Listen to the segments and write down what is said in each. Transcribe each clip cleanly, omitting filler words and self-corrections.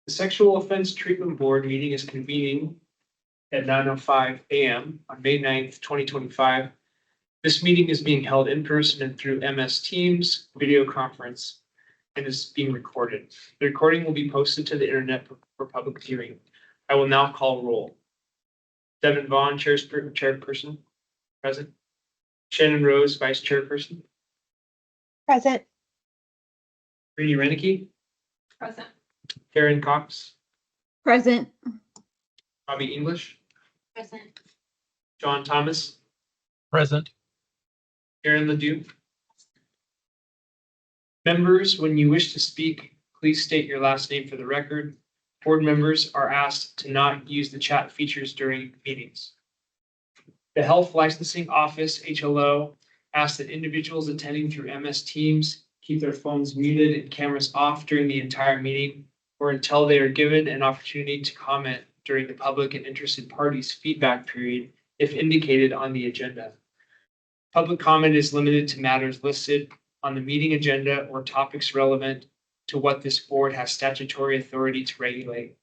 The Sexual Offense Treatment Board meeting is convening at 9:05 a.m. on May 9th, 2025. This meeting is being held in person and through MS Teams video conference and is being recorded. The recording will be posted to the internet for public viewing. I will now call roll. Devin Vaughn, chairperson, present. Shannon Rose, vice chairperson. Present. Brittany Renicky. Present. Karen Cox. Present. Bobby English. Present. John Thomas. Present. Karen Ledoux. Members, when you wish to speak, please state your last name for the record. Board members are asked to not use the chat features during meetings. The Health Licensing Office, HLO, asks that individuals attending through MS Teams keep their phones muted and cameras off during the entire meeting or until they are given an opportunity to comment during the public and interested parties feedback period if indicated on the agenda. Public comment is limited to matters listed on the meeting agenda or topics relevant to what this board has statutory authority to regulate.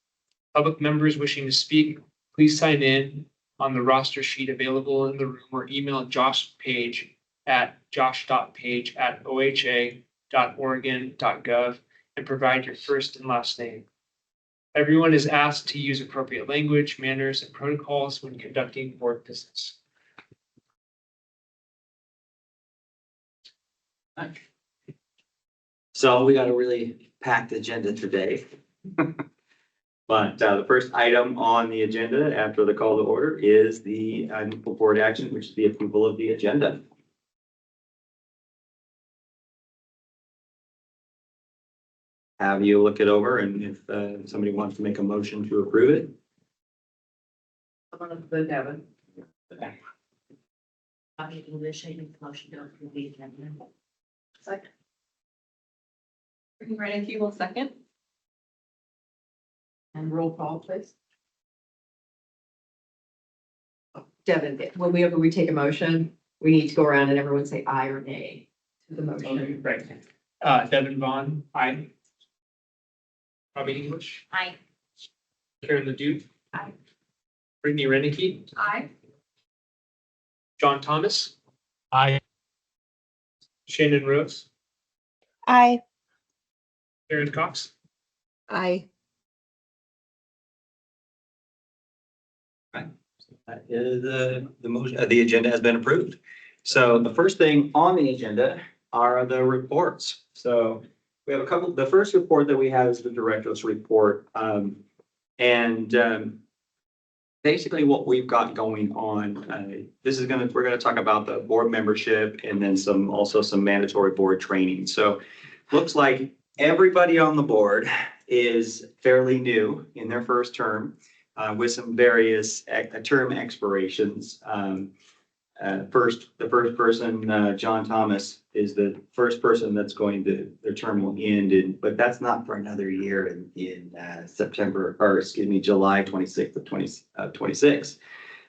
Public members wishing to speak, please sign in on the roster sheet available in the room or email Josh Page at josh.page@oha.oregon.gov and provide your first and last name. Everyone is asked to use appropriate language, manners, and protocols when conducting board business. So we got a really packed agenda today. But the first item on the agenda after the call to order is the board action, which is the approval of the agenda. Have you look it over, and if somebody wants to make a motion to approve it. Devin. I'm making this shaking motion to approve the agenda. Second. Ready, if you will second. And roll call, please. Devin, whenever we take a motion, we need to go around and everyone say aye or nay to the motion. Right. Devin Vaughn, aye. Bobby English. Aye. Karen Ledoux. Aye. Brittany Renicky. Aye. John Thomas. Aye. Shannon Rose. Aye. Karen Cox. Aye. That is the motion, the agenda has been approved. So the first thing on the agenda are the reports. So we have a couple, the first report that we have is the director's report. Basically what we've got going on, we're gonna talk about the board membership and then also some mandatory board training. So looks like everybody on the board is fairly new in their first term. With some various term expirations. The first person, John Thomas, is the first person that's going to, their term will end but that's not for another year in July 26th of 2026.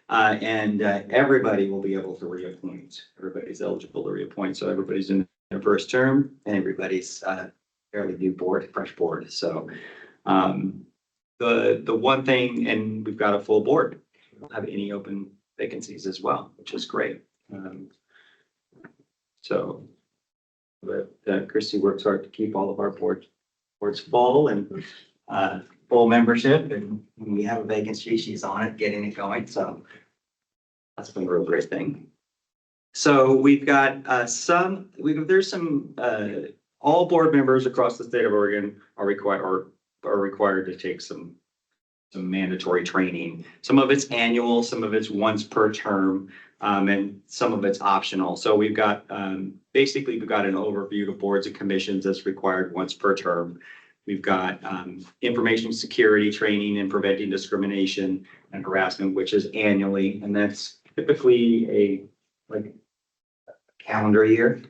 Everybody will be able to reappoint. Everybody's eligible to reappoint. So everybody's in their first term and everybody's fairly new board, fresh board. So, the one thing, and we've got a full board, we don't have any open vacancies as well, which is great. But Christy works hard to keep all of our boards full and full membership, and when we have a vacancy, she's on it, getting it going. So that's been a real great thing. So we've got all board members across the state of Oregon are required to take some mandatory training. Some of it's annual, some of it's once per term, and some of it's optional. So we've got, basically we've got an overview of boards and commissions that's required once per term. We've got information security training and preventing discrimination and harassment, which is annually, and that's typically a calendar year.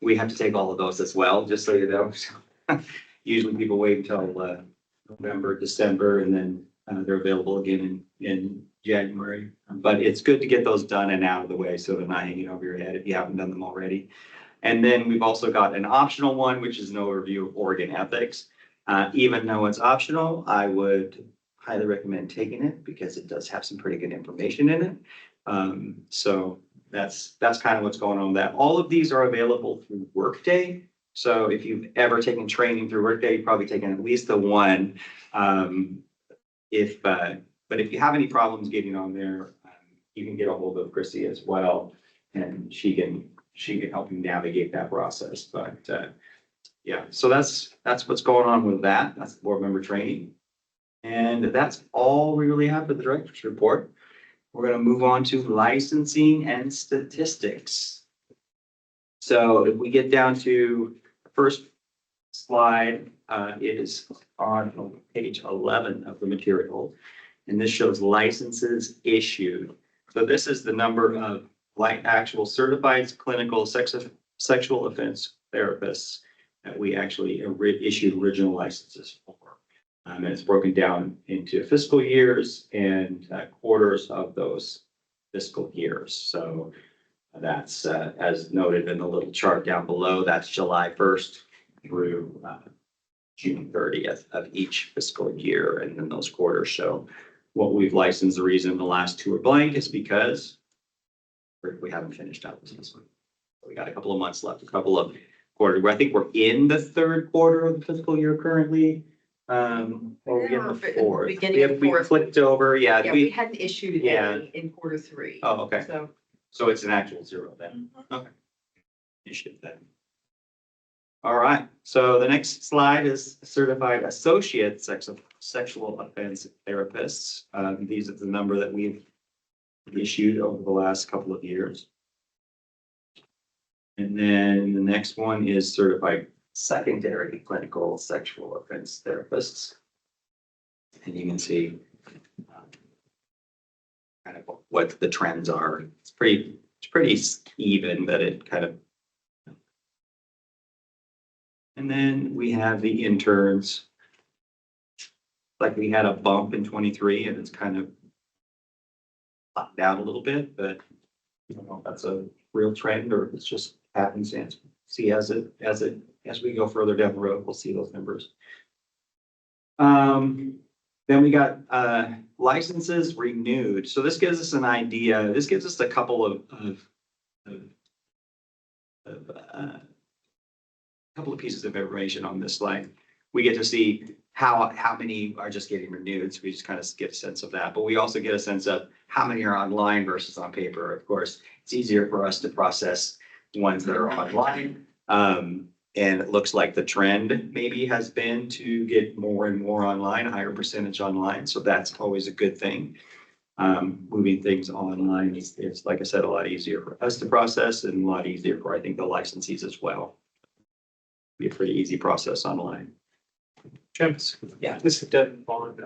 We have to take all of those as well, just so you know. Usually people wait until November, December, and then they're available again in January. But it's good to get those done and out of the way so they're not hanging over your head if you haven't done them already. And then we've also got an optional one, which is an overview of Oregon ethics. Even though it's optional, I would highly recommend taking it because it does have some pretty good information in it. So that's kind of what's going on with that. All of these are available through Workday. So if you've ever taken training through Workday, you've probably taken at least the one. But if you have any problems getting on there, you can get a hold of Chrissy as well, and she can help you navigate that process. But yeah, so that's what's going on with that. That's the board member training. And that's all we really have for the director's report. We're going to move on to licensing and statistics. So if we get down to the first slide, it is on page 11 of the material. And this shows licenses issued. So this is the number of actual certified clinical sexual offense therapists that we actually issued original licenses for. And it's broken down into fiscal years and quarters of those fiscal years. So that's as noted in the little chart down below, that's July 1st through June 30th of each fiscal year. And then those quarters show what we've licensed. The reason the last two are blank is because we haven't finished out this one. We got a couple of months left, a couple of quarters. I think we're in the third quarter of the fiscal year currently. Or we're in the fourth. Beginning of We fourth. clicked over, yeah. Yeah, we hadn't issued Yeah. any in quarter three. Oh, okay. So. So it's an actual zero then. Okay. Issue then. All right, so the next slide is certified associate sexual offense therapists. These are the number that we've issued over the last couple of years. And then the next one is certified secondary clinical sexual offense therapists. And you can see kind of what the trends are. It's pretty even, but it kind of. And then we have the interns. Like we had a bump in 23 and it's kind of flattened out a little bit, but I don't know if that's a real trend or if it's just happenstance. See as we go further down the road, we'll see those numbers. Then we got licenses renewed. So this gives us an idea. This gives us a couple of pieces of information on this slide. We get to see how many are just getting renewed. So we just kind of get a sense of that. But we also get a sense of how many are online versus on paper. Of course, it's easier for us to process ones that are online. And it looks like the trend maybe has been to get more and more online, a higher percentage online. So that's always a good thing. Moving things online is, like I said, a lot easier for us to process and a lot easier for, I think, the licensees as well. Be a pretty easy process online. Travis? Yeah. This is Devin Bond.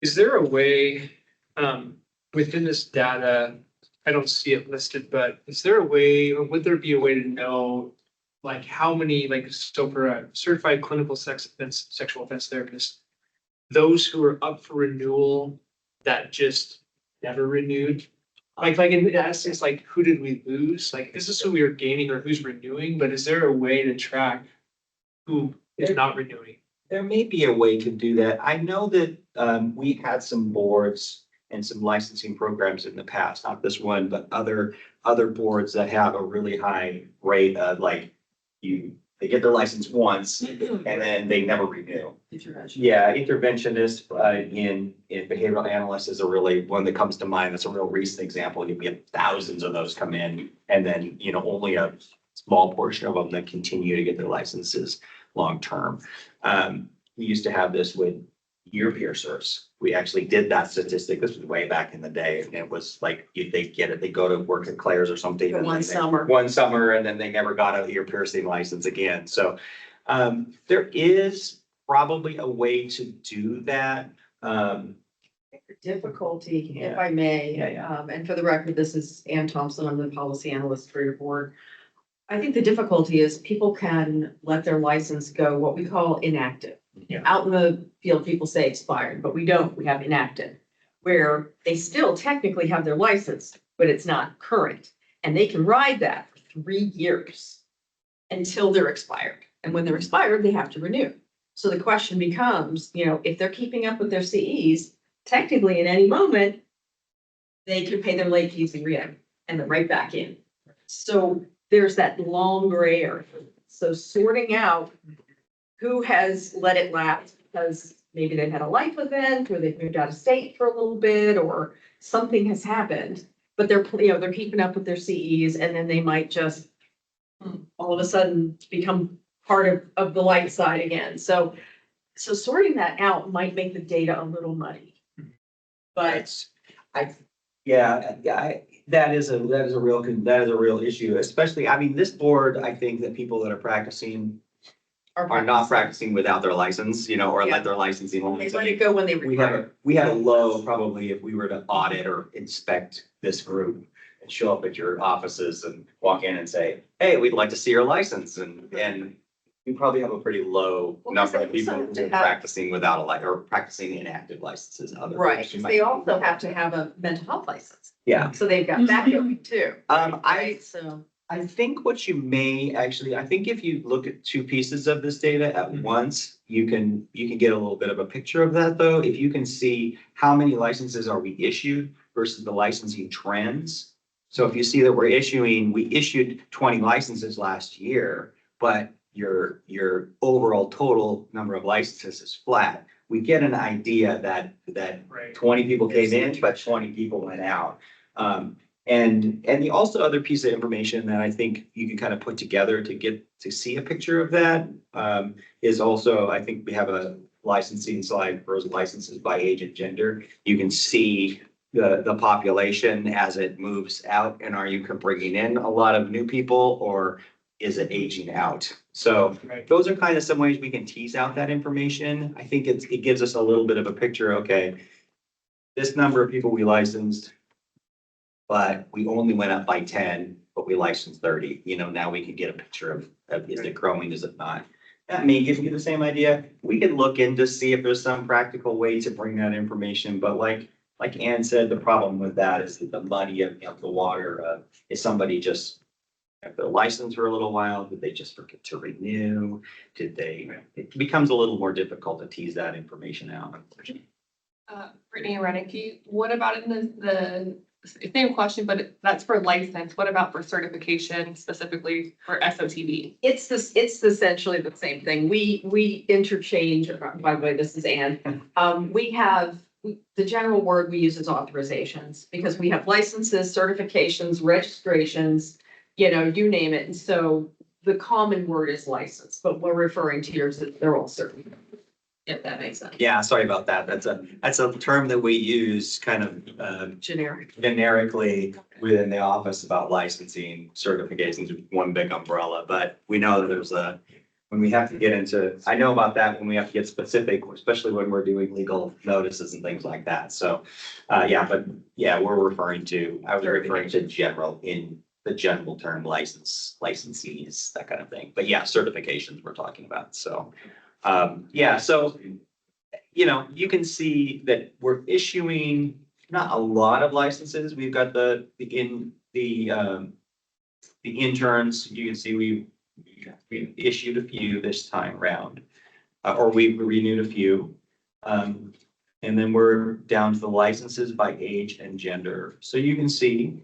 Is there a way, within this data, I don't see it listed, but is there a way, or would there be a way to know, like how many, like, so for a certified clinical sexual offense therapist, those who are up for renewal that just never renewed? Like in essence, like who did we lose? Like this is who we are gaining or who's renewing, but is there a way to track who is not renewing? There may be a way to do that. I know that we had some boards and some licensing programs in the past, not this one, but other boards that have a really high rate of like they get their license once and then they never renew. Intervention. Yeah, interventionist in behavioral analysts is a really one that comes to mind. That's a real recent example. We have thousands of those come in, and then only a small portion of them that continue to get their licenses long term. We used to have this with year piercers. We actually did that statistic. This was way back in the day, and it was like they get it. They go to work at Claire's or something. For one summer. One summer, and then they never got a ear piercing license again. So there is probably a way to do that. Difficulty, if Yeah. I may. Yeah. And for the record, this is Ann Thompson. I'm the policy analyst for your board. I think the difficulty is people can let their license go, what we call inactive. Yeah. Out in the field, people say expired, but we don't. We have inactive, where they still technically have their license, but it's not current. And they can ride that for 3 years until they're expired. And when they're expired, they have to renew. So the question becomes, if they're keeping up with their CEs, technically in any moment, they could pay their late fees and and then right back in. So there's that long gray area. So sorting out who has let it lapse because maybe they've had a life event or they've moved out of state for a little bit or something has happened, but they're keeping up with their CEs and then they might just all of a sudden become part of the light side again. So sorting that out might make the data a little muddy. But That is a real issue, especially, I mean, this board, I think that people that are practicing are not practicing without their license, or Yeah. let their licensing They only. let it go when they retire. We had a low probably if we were to audit or inspect this group and show up at your offices and walk in and say, hey, we'd like to see your license and we probably have a pretty low Well, number of because they people also who are have- practicing without a or practicing inactive licenses. Other Right, groups you because might- they also have to have a mental health license. Yeah. So they've got that going too. I So. think what you may actually, I think if you look at two pieces of this data at once, you can get a little bit of a picture of that though. If you can see how many licenses are we issued versus the licensing trends. So if you see that we issued 20 licenses last year, but your overall total number of licenses is flat, we get an idea that Right. 20 people came in, but 20 people went out. And the also other piece of information that I think you can kind of put together to get to see a picture of that is also, I think we have a licensing slide for licenses by age and gender. You can see the population as it moves out, and are you bringing in a lot of new people or is it aging out? So Right. those are kind of some ways we can tease out that information. I think it gives us a little bit of a picture, okay, this number of people we licensed, but we only went up by 10, but we licensed 30. Now we can get a picture of is it growing, is it not? That may give you the same idea. We could look into see if there's some practical way to bring that information, but like Ann said, the problem with that is that the muddy of the water, is somebody just have their license for a little while? Did they just forget to renew? It becomes a little more difficult to tease that information out. Brittany and Renicky, what about in the same question, but that's for license. What about for certification, specifically for SOTB? It's essentially the same thing. We interchange, by the way, this is Ann. The general word we use is authorizations because we have licenses, certifications, registrations, you name it. And so the common word is license, but we're referring to yours, they're all certain. If that makes sense. Yeah, sorry about that. That's a term that we use kind of Generic. generically within the office about licensing certifications with one big umbrella, but we know that there's when we have to get into, I know about that when we have to get specific, especially when we're doing legal notices and things like that. So, I was referring to general in the general term licensees, that kind of thing. But yeah, certifications we're talking about. So, so, you can see that we're issuing not a lot of licenses. We've got the interns, you can see we've issued a few this time around, or we've renewed a few. And then we're down to the licenses by age and gender. So you can see,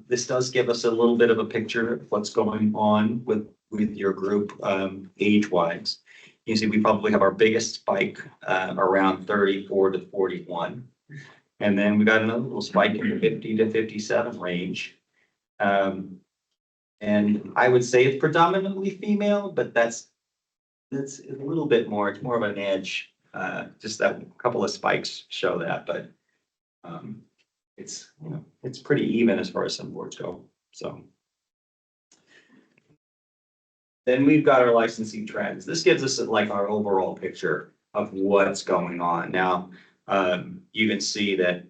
this does give us a little bit of a picture of what's going on with your group, age-wise. You see, we probably have our biggest spike, around 34 to 41. And then we got another little spike in the 50 to 57 range. And I would say it's predominantly female, but that's a little bit more, it's more of an edge. Just that couple of spikes show that, but it's pretty even as far as some boards go, so. Then we've got our licensing trends. This gives us like our overall picture of what's going on. Now, you can see that,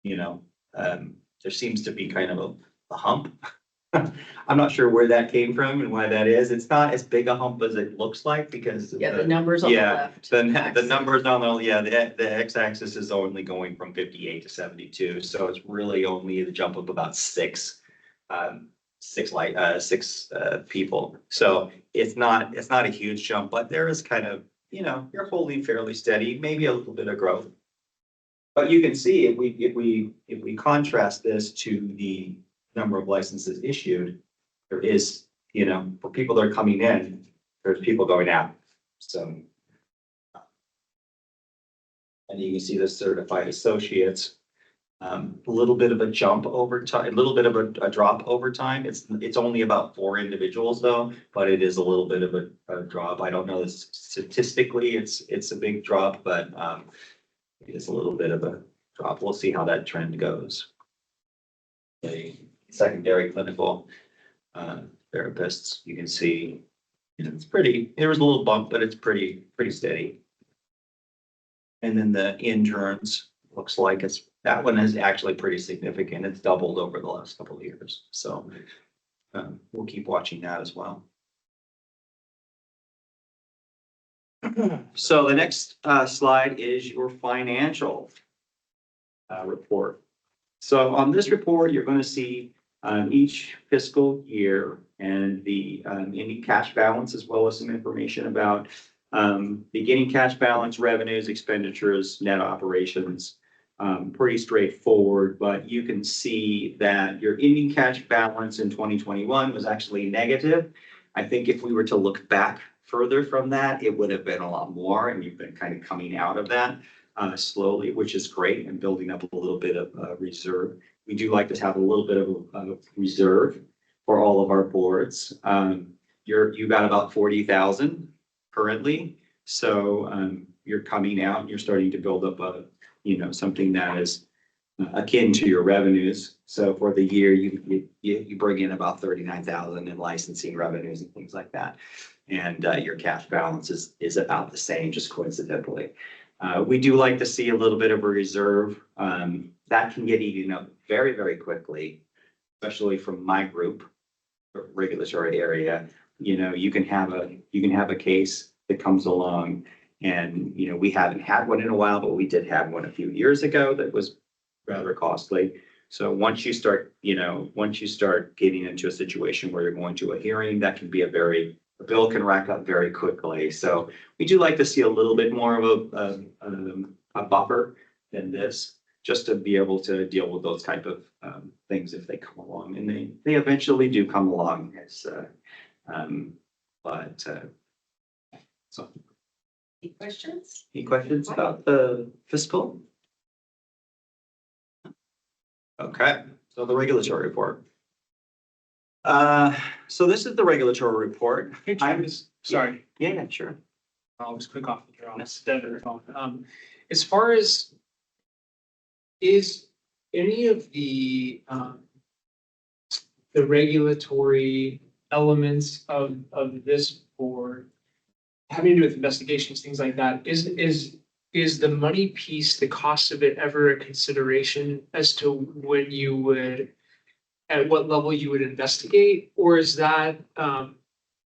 there seems to be kind of a hump. I'm not sure where that came from and why that is. It's not as big a hump as it looks like because. The numbers on the left. The numbers on the x-axis is only going from 58 to 72. So it's really only the jump of about 6. six people. So it's not a huge jump, but there is kind of, you're holding fairly steady, maybe a little bit of growth. But you can see if we contrast this to the number of licenses issued, there is, for people that are coming in, there's people going out. So. And you can see the certified associates, a little bit of a jump over time, a little bit of a drop over time. It's only about 4 individuals though, but it is a little bit of a drop. I don't know, statistically, it's a big drop, but it is a little bit of a drop. We'll see how that trend goes. The secondary clinical therapists, you can see, it's pretty, there was a little bump, but it's pretty steady. And then the interns, looks like that one is actually pretty significant. It's doubled over the last couple of years. So we'll keep watching that as well. So the next slide is your financial report. So on this report, you're going to see each fiscal year and the ending cash balance, as well as some information about beginning cash balance, revenues, expenditures, net operations. Pretty straightforward, but you can see that your ending cash balance in 2021 was actually negative. I think if we were to look back further from that, it would have been a lot more, and you've been kind of coming out of that slowly, which is great, and building up a little bit of reserve. We do like to have a little bit of a reserve for all of our boards. You've got about 40,000 currently, so you're coming out and you're starting to build up something that is akin to your revenues. So for the year, you bring in about 39,000 in licensing revenues and things like that, and your cash balance is about the same, just coincidentally. We do like to see a little bit of a reserve that can get eaten up very, very quickly, especially from my group, regulatory area. You can have a case that comes along, and we haven't had one in a while, but we did have one a few years ago that was rather costly. So once you start getting into a situation where you're going to a hearing, that can be a bill can rack up very quickly. So we do like to see a little bit more of a buffer than this, just to be able to deal with those type of things if they come along, and they eventually do come along. So. Any questions? Any questions about the fiscal? Okay, so the regulatory report. So this is the regulatory report. Hey, Travis, sorry, Yeah, sure. I'll just click off the draw. It's dead or phone. As far as, is any of the regulatory elements of this board having to do with investigations, things like that, is the money piece, the cost of it, ever a consideration as to when you would, at what level you would investigate? Or is that not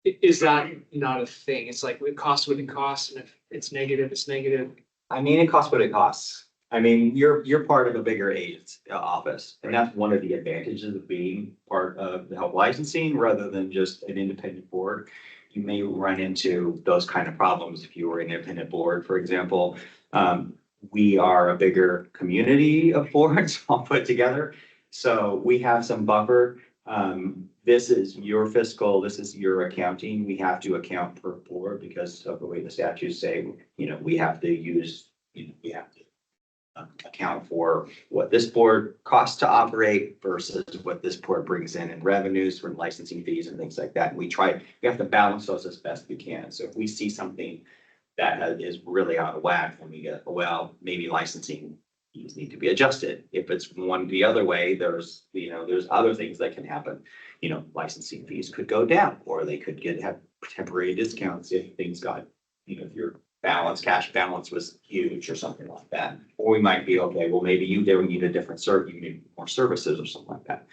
a thing? It's like it costs what it costs, and if it's negative, it's negative. I mean, it costs what it costs. I mean, you're part of a bigger agent's office, and that's one of the advantages of being part of the health licensing rather than just an independent board. You may run into those kind of problems if you were an independent board, for example. We are a bigger community of boards all put together, so we have some buffer. This is your fiscal, this is your accounting. We have to account per board because of the way the statutes say, we have to use, we have to account for what this board costs to operate versus what this board brings in revenues from licensing fees and things like that. And we have to balance those as best we can. So if we see something that is really out of whack, then we go, well, maybe licensing fees need to be adjusted. If it's one the other way, there's other things that can happen. Licensing fees could go down, or they could have temporary discounts if things got, if your cash balance was huge or something like that. Or we might be, okay, well, maybe you need a different service, you need more services or something like that.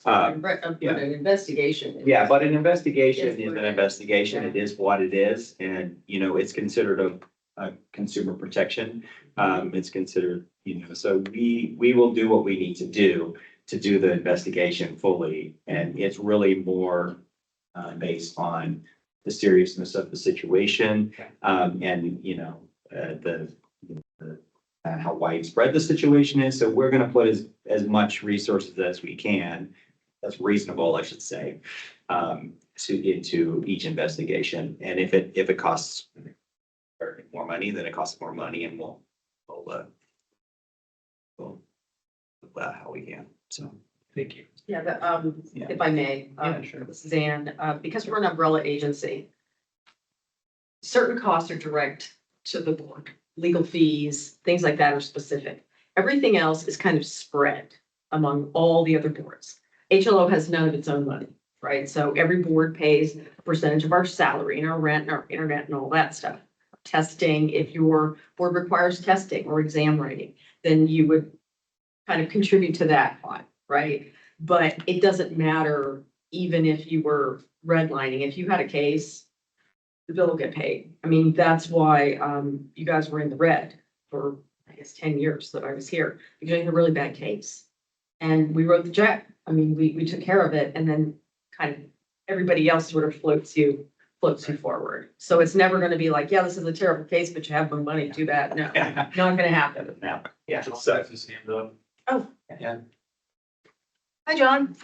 But an investigation. Yeah, but an investigation is an investigation. It is what it is. And, it's considered a consumer protection. It's considered, so we will do what we need to do to do the investigation fully. And it's really more based on the seriousness of the situation, and, you know, how widespread the situation is. So we're gonna put as much resources as we can, that's reasonable, I should say, into each investigation. And if it costs more money, then it costs more money, and we'll how we can, so. Thank you. Yeah, Yeah. if I may, Yeah, sure. this is Ann, because we're an umbrella agency. Certain costs are direct to the board, legal fees, things like that are specific. Everything else is kind of spread among all the other boards. HLO has none of its own money, right? So every board pays a percentage of our salary and our rent and our internet and all that stuff. Testing, if your board requires testing or exam writing, then you would kind of contribute to that pot, right? But it doesn't matter even if you were redlining, if you had a case, the bill will get paid. I mean, that's why you guys were in the red for, I guess, 10 years that I was here, because you had a really bad case. And we wrote the check. I mean, we took care of it, and then kind of everybody else sort of floats you forward. So it's never gonna be like, yeah, this is a terrible case, but you have no money, too bad. No, not gonna happen. Now, yeah, so, Oh, yeah. hi, John.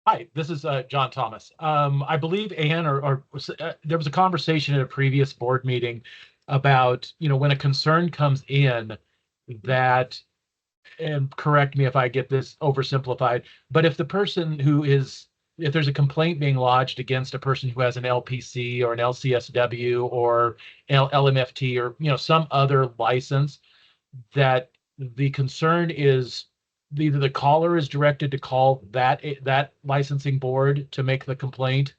Hi, this is John Thomas. I believe Ann there was a conversation at a previous board meeting about, you know, when a concern comes in that, and correct me if I get this oversimplified, but if there's a complaint being lodged against a person who has an LPC or an LCSW or LMFT or, you know, some other license, that the concern is either the caller is directed to call that licensing board to make the complaint.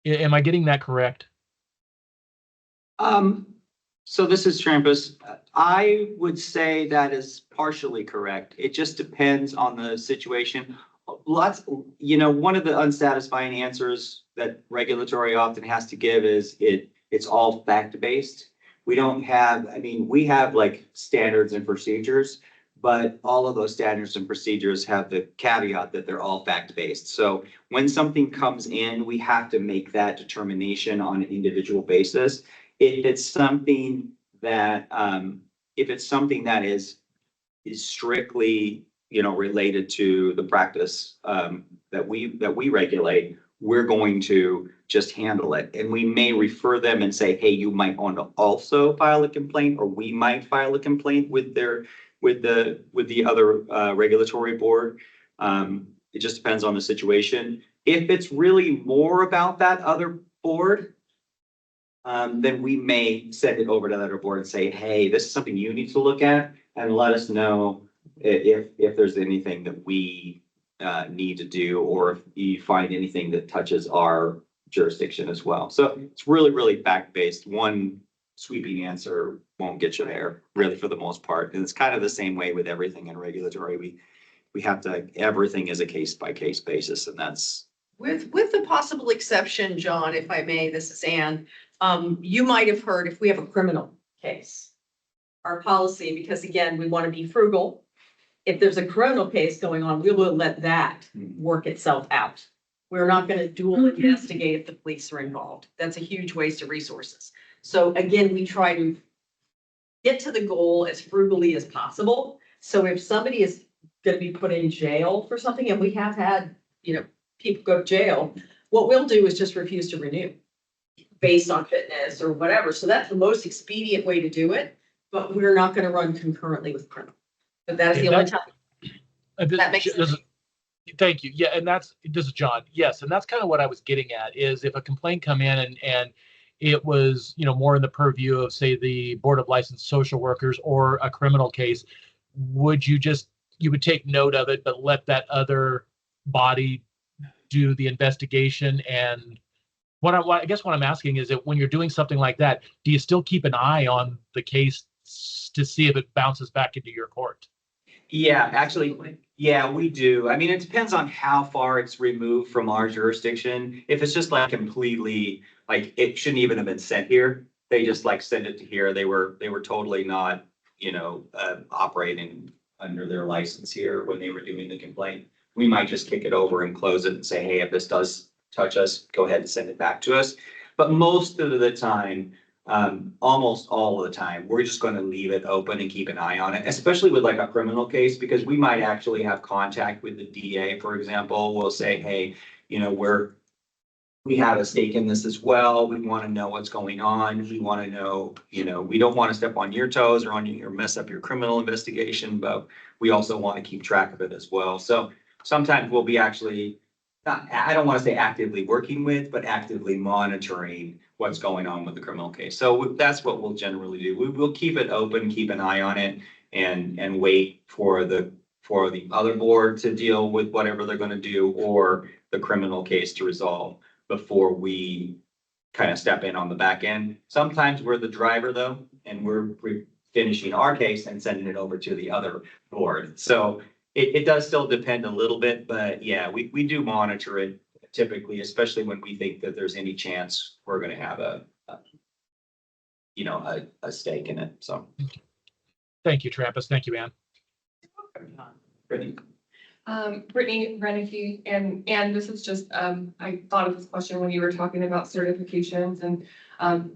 Am I getting that correct? So this is Trampus. I would say that is partially correct. It just depends on the situation. One of the unsatisfying answers that regulatory often has to give is it's all fact-based. We don't have, we have like standards and procedures, but all of those standards and procedures have the caveat that they're all fact-based. So when something comes in, we have to make that determination on an individual basis. If it's something that is strictly, related to the practice that we regulate, we're going to just handle it. And we may refer them and say, hey, you might want to also file a complaint, or we might file a complaint with the other regulatory board. It just depends on the situation. If it's really more about that other board, then we may send it over to that other board and say, hey, this is something you need to look at, and let us know if there's anything that we need to do, or if you find anything that touches our jurisdiction as well. So it's really, really fact-based. One sweeping answer won't get you there, really, for the most part. And it's kind of the same way with everything in regulatory. We have to, everything is a case-by-case basis, and that's. With the possible exception, John, if I may, this is Ann, you might have heard if we have a criminal case, our policy, because again, we want to be frugal. If there's a criminal case going on, we will let that work itself out. We're not going to dual investigate if the police are involved. That's a huge waste of resources. So again, we try to get to the goal as frugally as possible. So if somebody is going to be put in jail for something, and we have had, people go to jail, what we'll do is just refuse to renew based on fitness or whatever. So that's the most expedient way to do it, but we're not going to run concurrently with criminal. But that is the only time. That makes sense. Thank you. Yeah, and this is John. Yes, and that's kind of what I was getting at, is if a complaint come in and it was, more in the purview of, say, the Board of Licensed Social Workers or a criminal case, would you would take note of it, but let that other body do the investigation? And I guess what I'm asking is that when you're doing something like that, do you still keep an eye on the case to see if it bounces back into your court? Yeah, actually, yeah, we do. It depends on how far it's removed from our jurisdiction. If it's just like completely, like it shouldn't even have been sent here, they just like send it to here. They were totally not, operating under their license here when they were doing the complaint. We might just kick it over and close it and say, hey, if this does touch us, go ahead and send it back to us. But most of the time, almost all of the time, we're just going to leave it open and keep an eye on it, especially with like a criminal case, because we might actually have contact with the DA, for example. We'll say, hey, you know, we have a stake in this as well. We want to know what's going on. We want to know, you know, we don't want to step on your toes or on you or mess up your criminal investigation, but we also want to keep track of it as well. So sometimes we'll be actually not, I don't want to say actively working with, but actively monitoring what's going on with the criminal case. So that's what we'll generally do. We will keep it open, keep an eye on it, and wait for the other board to deal with whatever they're going to do or the criminal case to resolve before we kind of step in on the back end. Sometimes we're the driver though, and we're finishing our case and sending it over to the other board. So it does still depend a little bit, but yeah, we do monitor it typically, especially when we think that there's any chance we're going to have a stake in it. So. Thank you, Trappist. Thank you, Ann. Brittany. Brittany Renicky, and this is just, I thought of this question when you were talking about certifications, and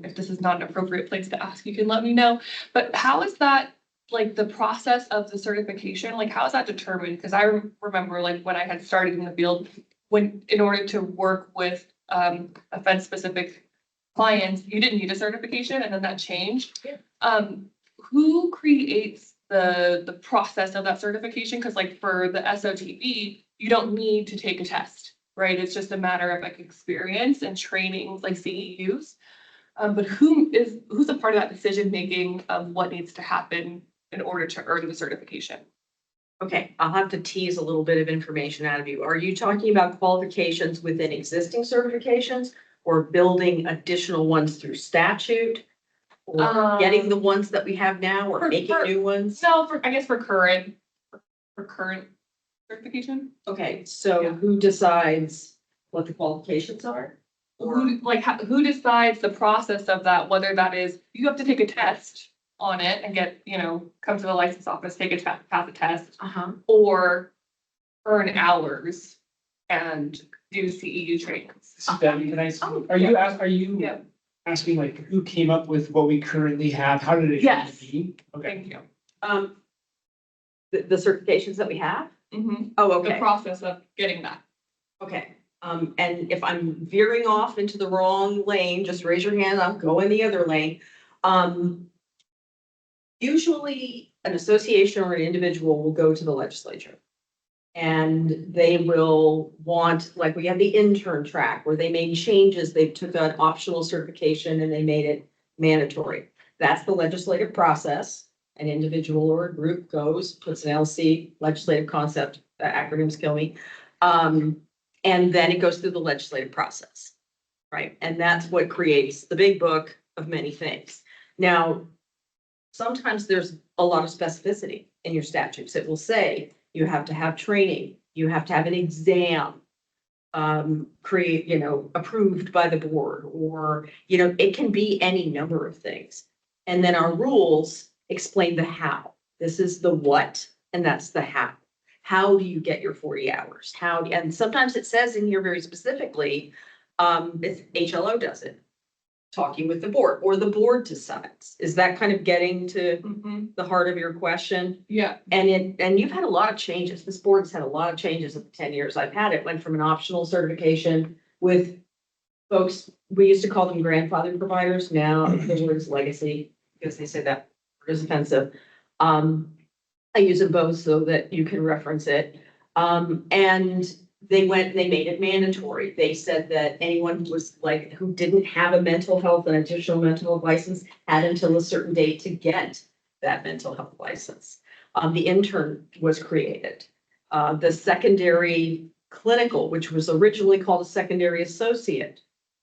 if this is not an appropriate place to ask, you can let me know. But how is that, like, the process of the certification, like, how is that determined? Because I remember, like, when I had started in the field, when, in order to work with offense-specific clients, you didn't need a certification, and then that changed. Yeah. Who creates the process of that certification? Because like for the SOTB, you don't need to take a test, right? It's just a matter of like experience and training, like CEUs. But who's a part of that decision making of what needs to happen in order to earn the certification? Okay, I'll have to tease a little bit of information out of you. Are you talking about qualifications within existing certifications or building additional ones through statute? Or getting the ones that we have now or making new ones? No, I guess for current certification. Okay, so Yeah. who decides what the qualifications are? Who decides the process of that, whether that is, you have to take a test on it and get, come to the license office, take a test, pass a test, or earn hours and do CEU trainings. Can I, are you Yeah. asking like who came up with what we currently have? How did it come Yes. to be? Okay. Thank you. The certifications that we have? Mm-hmm. Oh, The okay, process of getting that. okay. And if I'm veering off into the wrong lane, just raise your hand, I'll go in the other lane. Usually an association or an individual will go to the legislature. And they will want, like we have the intern track where they made changes. They took an optional certification and they made it mandatory. That's the legislative process. An individual or a group goes, puts an LC, legislative concept, acronyms kill me. And then it goes through the legislative process, right? And that's what creates the big book of many things. Now, sometimes there's a lot of specificity in your statutes. It will say, you have to have training, you have to have an exam, approved by the board, or, it can be any number of things. And then our rules explain the how. This is the what, and that's the how. How do you get your 40 hours? And sometimes it says in here very specifically, it's HLO does it. Talking with the board, or the board decides. Is that kind of getting to the heart of your question? Yeah. And you've had a lot of changes. This board has had a lot of changes in the 10 years I've had it. Went from an optional certification with folks, we used to call them grandfather providers. Now the word is legacy because they say that word is offensive. I use them both so that you can reference it. And they made it mandatory. They said that anyone who didn't have a mental health, an additional mental health license, had until a certain date to get that mental health license. The intern was created. The secondary clinical, which was originally called a secondary associate,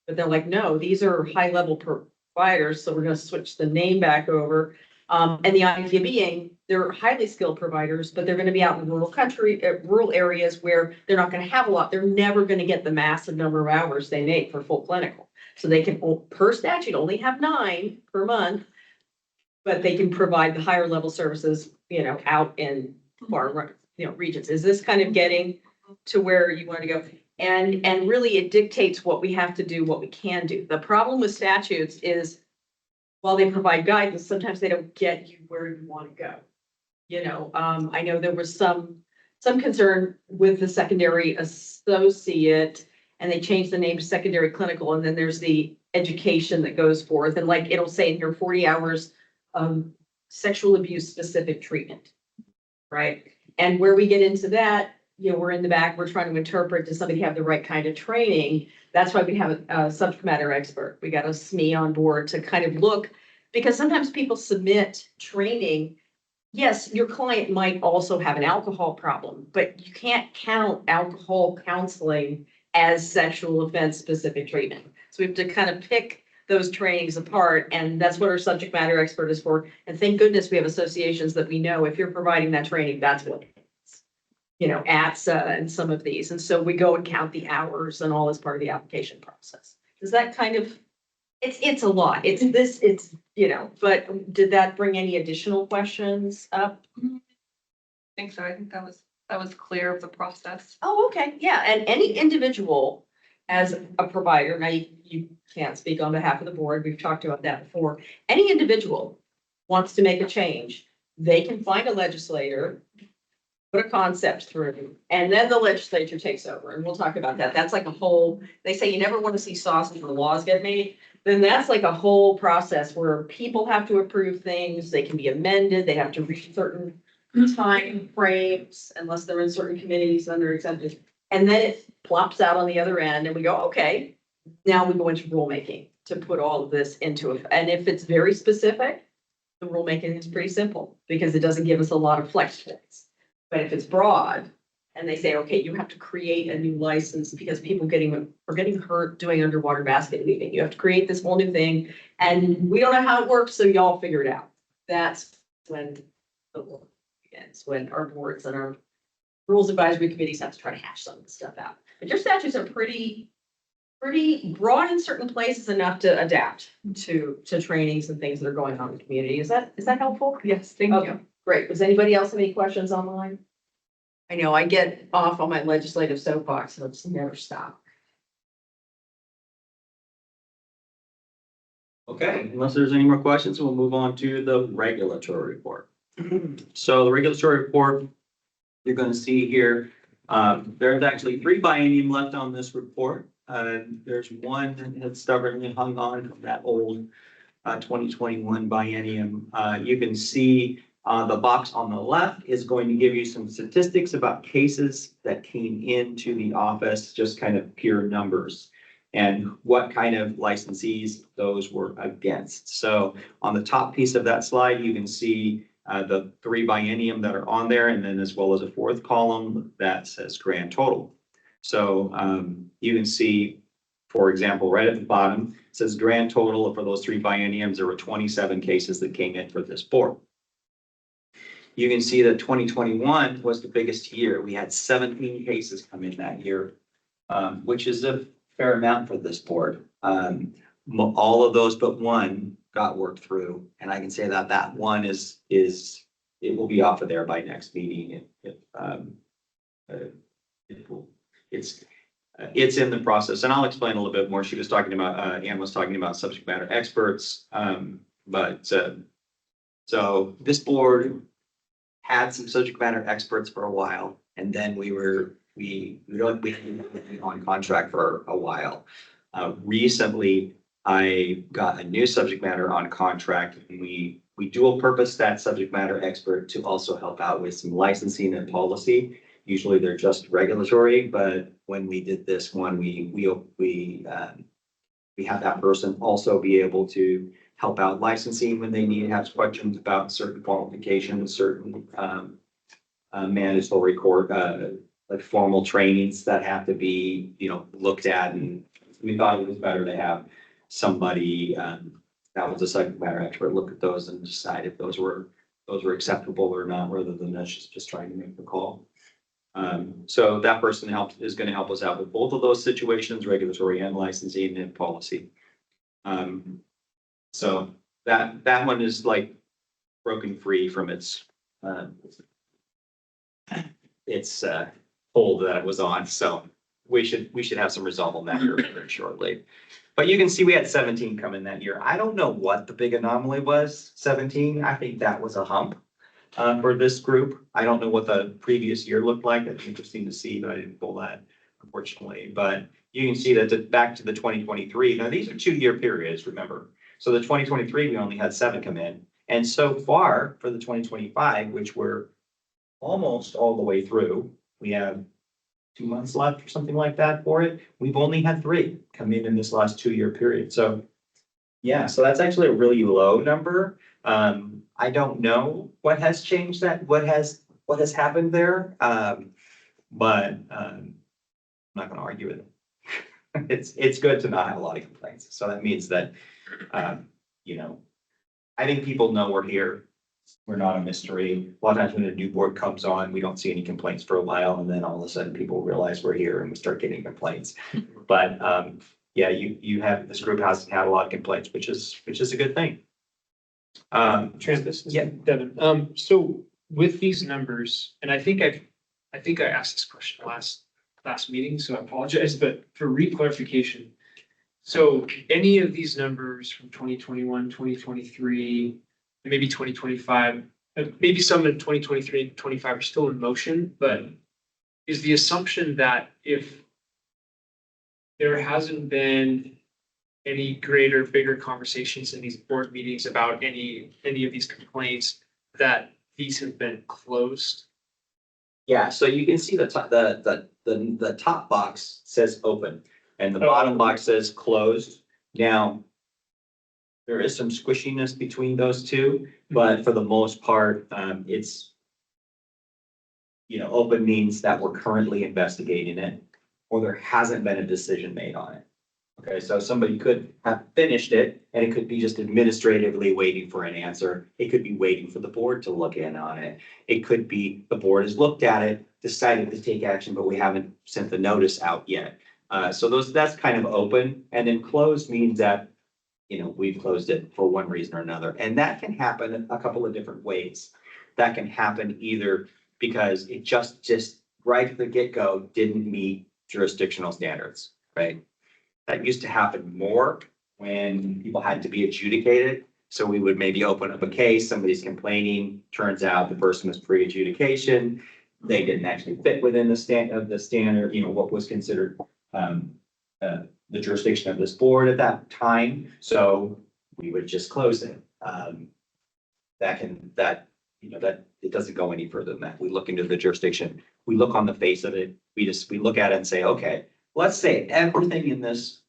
but they're like, no, these are high-level providers, so we're going to switch the name back over. And the idea being, they're highly skilled providers, but they're going to be out in rural areas where they're not going to have a lot. They're never going to get the massive number of hours they make for full clinical. So they can, per statute, only have 9 per month, but they can provide the higher level services, out in our, regions. Is this kind of getting to where you want to go? And really it dictates what we have to do, what we can do. The problem with statutes is while they provide guidance, sometimes they don't get you where you want to go. I know there was some concern with the secondary associate and they changed the name to secondary clinical, and then there's the education that goes forth, and like it'll say in here 40 hours of sexual abuse specific treatment, right? And where we get into that, we're in the back, we're trying to interpret, does somebody have the right kind of training? That's why we have a subject matter expert. We got a SME on board to kind of look, because sometimes people submit training. Yes, your client might also have an alcohol problem, but you can't count alcohol counseling as sexual offense specific treatment. So we have to kind of pick those trainings apart, and that's what our subject matter expert is for. And thank goodness we have associations that we know if you're providing that training, that's what it is. ATSA and some of these. And so we go and count the hours and all as part of the application process. Does that kind of, it's a lot. But did that bring any additional questions up? I think so. I think that was clear of the process. Oh, okay, yeah, and any individual as a provider, now you can't speak on behalf of the board, we've talked about that before. Any individual wants to make a change, they can find a legislator, put a concept through, and then the legislature takes over, and we'll talk about that. That's like a whole, they say you never want to see sausage when laws get made. Then that's like a whole process where people have to approve things, they can be amended, they have to reach certain time frames, unless they're in certain committees, then they're exempted. And then it plops out on the other end and we go, okay, now we go into rulemaking to put all of this into it. And if it's very specific, the rulemaking is pretty simple because it doesn't give us a lot of flex points. But if it's broad and they say, okay, you have to create a new license because people are getting hurt doing underwater basket weaving. You have to create this whole new thing and we don't know how it works, so y'all figure it out. That's when the work begins, when our boards and our rules advisory committees have to try to hash some of this stuff out. But your statutes are pretty broad in certain places, enough to adapt to trainings and things that are going on in the community. Is that helpful? Yes, thank Okay, you. great. Does anybody else have any questions online? I know I get off on my legislative soapbox, and it's never stop. Okay, unless there's any more questions, we'll move on to the regulatory report. So the regulatory report, you're going to see here, there's actually 3 biennium left on this report. There's one that had stubbornly hung on from that old 2021 biennium. You can see the box on the left is going to give you some statistics about cases that came into the office, just kind of pure numbers, and what kind of licensees those were against. So on the top piece of that slide, you can see the 3 biennium that are on there, and then as well as a 4th column that says grand total. So you can see, for example, right at the bottom, it says grand total for those 3 bienniums. There were 27 cases that came in for this board. You can see that 2021 was the biggest year. We had 17 cases come in that year, which is a fair amount for this board. All of those but one got worked through, and I can say that that one is it will be off of there by next meeting. It's in the process, and I'll explain a little bit more. She was talking about Ann was talking about subject matter experts, so this board had some subject matter experts for a while, and then we were on contract for a while. Recently, I got a new subject matter on contract, and we dual purpose that subject matter expert to also help out with some licensing and policy. Usually they're just regulatory, but when we did this one, we have that person also be able to help out licensing when they need, have questions about certain qualifications, certain mandatory court, like formal trainings that have to be, looked at. And we thought it was better to have somebody that was a subject matter expert look at those and decide if those were acceptable or not, rather than us just trying to make the call. So that person is going to help us out with both of those situations, regulatory and licensing and policy. So that one is like broken free from its it's hold that it was on. So we should have some resolve on that here very shortly. But you can see we had 17 come in that year. I don't know what the big anomaly was, 17. I think that was a hump for this group. I don't know what the previous year looked like. That's interesting to see, but I didn't pull that unfortunately. But you can see that back to the 2023. Now these are 2-year periods, remember. So the 2023, we only had 7 come in. And so far for the 2025, which we're almost all the way through, we have 2 months left or something like that for it. We've only had 3 come in this last 2-year period. So yeah, so that's actually a really low number. I don't know what has changed that, what has happened there. But I'm not gonna argue with it. It's good to not have a lot of complaints. So that means that, you know, I think people know we're here. We're not a mystery. A lot of times when a new board comes on, we don't see any complaints for a while, and then all of a sudden people realize we're here and we start getting complaints. But yeah, this group hasn't had a lot of complaints, which is a good thing. This is Devin. So with these numbers, and I think I asked this question last meeting, so I apologize, but for re-clarification. So any of these numbers from 2021, 2023, and maybe 2025, maybe some in 2023 and 25 are still in motion, but is the assumption that if there hasn't been any greater, bigger conversations in these board meetings about any of these complaints, that these have been closed? Yeah, so you can see the top box says open and the bottom box says closed. Now, there is some squishiness between those two, but for the most part, it's, you know, open means that we're currently investigating it or there hasn't been a decision made on it. Okay, so somebody could have finished it and it could be just administratively waiting for an answer. It could be waiting for the board to look in on it. It could be the board has looked at it, decided to take action, but we haven't sent the notice out yet. So that's kind of open, and then closed means that, you know, we've closed it for one reason or another. And that can happen a couple of different ways. That can happen either because it just right at the get-go didn't meet jurisdictional standards, right? That used to happen more when people had to be adjudicated. So we would maybe open up a case, somebody's complaining, turns out the person was pre-adjudication. They didn't actually fit within the standard, you know, what was considered the jurisdiction of this board at that time. So we would just close it. That it doesn't go any further than that. We look into the jurisdiction. We look on the face of it. We look at it and say, okay, let's say everything in this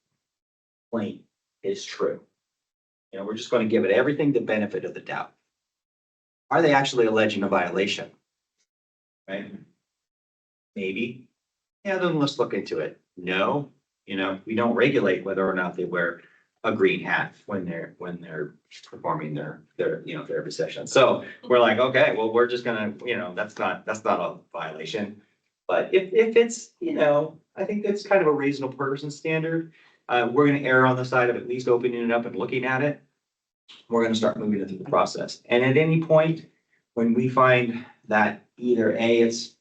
complaint is true. You know, we're just going to give it everything the benefit of the doubt. Are they actually alleging a violation? Right? Maybe. Yeah, then let's look into it. No, you know, we don't regulate whether or not they wear a green hat when they're performing their therapy session. So we're like, okay, well, we're just gonna, you know, that's not a violation. But if it's, you know, I think that's kind of a reasonable person standard. We're gonna err on the side of at least opening it up and looking at it. We're gonna start moving it through the process. And at any point, when we find that either A, it's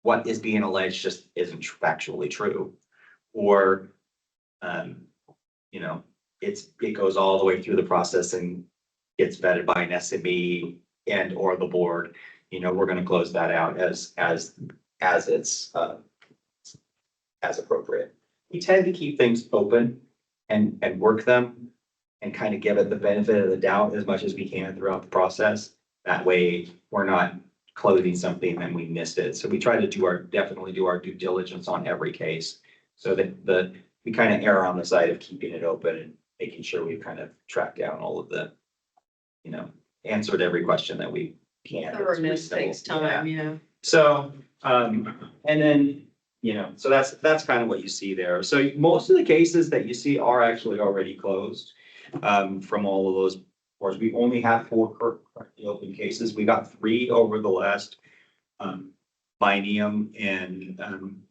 what is being alleged just isn't factually true, or you know, it goes all the way through the process and gets vetted by an SME and or the board, you know, we're gonna close that out as it's as appropriate. We tend to keep things open and work them and kind of give it the benefit of the doubt as much as we can throughout the process. That way we're not closing something and we missed it. So we try to definitely do our due diligence on every case so that we kind of err on the side of keeping it open and making sure we've kind of tracked down all of the, you know, answered every question that we can. Thoroughness takes time, yeah. So, and then, you know, so that's kind of what you see there. So most of the cases that you see are actually already closed from all of those boards. We only have 4 currently open cases. We got 3 over the last biennium, and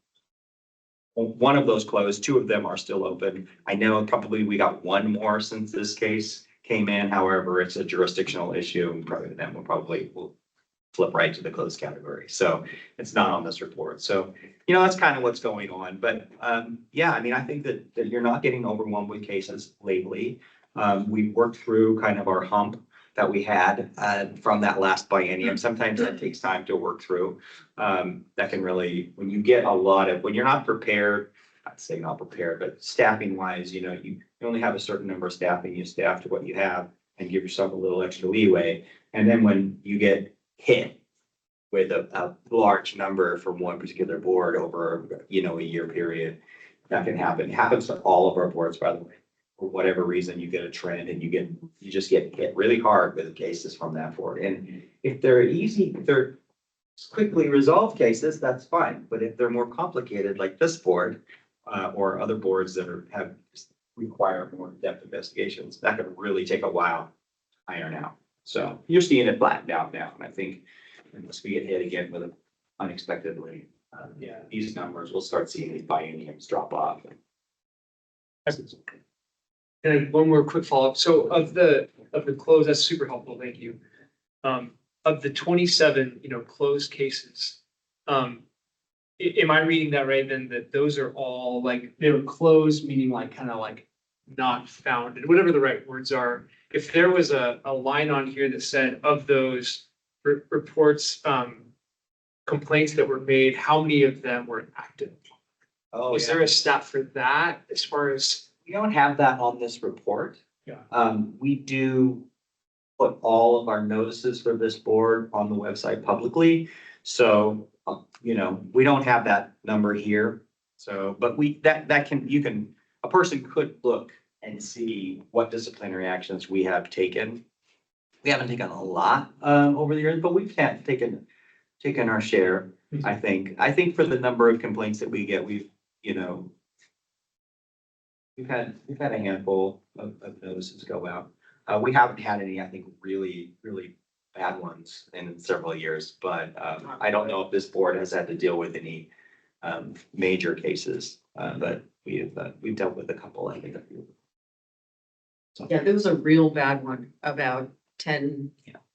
one of those closed. 2 of them are still open. I know probably we got 1 more since this case came in. However, it's a jurisdictional issue, and probably will flip right to the closed category. So it's not on this report. So, you know, that's kind of what's going on. But yeah, I mean, I think that you're not getting overwhelmed with cases lately. We worked through kind of our hump that we had from that last biennium. Sometimes that takes time to work through. That can really, when you get a lot of, when you're not prepared, I'd say not prepared, but staffing wise, you know, you only have a certain number of staffing, you staff to what you have and give yourself a little extra leeway. And then when you get hit with a large number from one particular board over, you know, a year period, that can happen. It happens to all of our boards, by the way. For whatever reason, you get a trend and you just get hit really hard with cases from that board. And if they're easy, if they're quickly resolved cases, that's fine. But if they're more complicated, like this board, or other boards that have require more in-depth investigations, that could really take a while to iron out. So you're seeing it flattened out now, and I think unless we get hit again with it unexpectedly, yeah, these numbers, we'll start seeing these bienniums drop off. And one more quick follow-up. So of the close, that's super helpful. Thank you. Of the 27, you know, closed cases, am I reading that right then that those are all like, they were closed, meaning like kind of like not founded, whatever the right words are. If there was a line on here that said of those reports, complaints that were made, how many of them were active? Oh, Was there a stat for that as far as? We don't have that on this report. Yeah. We do put all of our notices for this board on the website publicly. So, you know, we don't have that number here. So, but a person could look and see what disciplinary actions we have taken. We haven't taken a lot, over the years, but we've taken our share, I think. I think for the number of complaints that we get, we've had a handful of notices go out. We haven't had any, I think, really, really bad ones in several years, but I don't know if this board has had to deal with any major cases, but we've dealt with a couple, I think. Yeah, there was a real bad one about 10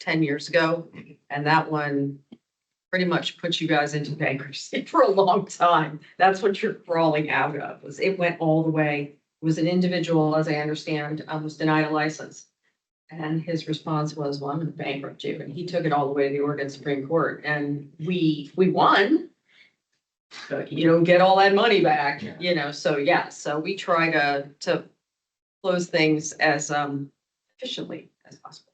years ago. And that one pretty much puts you guys into bankruptcy for a long time. That's what you're crawling out of. It went all the way. It was an individual, as I understand, was denied a license. And his response was, well, I'm going to bankrupt you. And he took it all the way to the Oregon Supreme Court and we won. But you don't get all that money back, you know, so yeah, so we try to close things as efficiently as possible.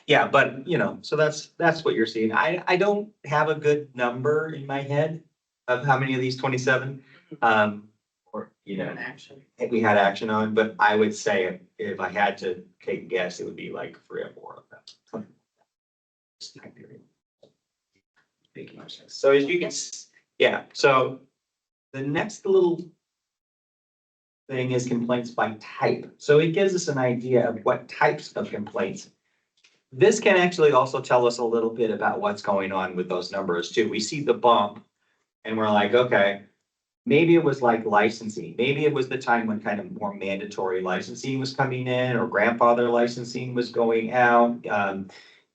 Yeah, but you know, so that's what you're seeing. I don't have a good number in my head of how many of these 27, or, you know, we had action on, but I would say if I had to take a guess, it would be like 3 or 4 of them. This time period. Making more sense. So as you can, yeah, so the next little thing is complaints by type. So it gives us an idea of what types of complaints. This can actually also tell us a little bit about what's going on with those numbers too. We see the bump and we're like, okay, maybe it was like licensing. Maybe it was the time when kind of more mandatory licensing was coming in or grandfather licensing was going out.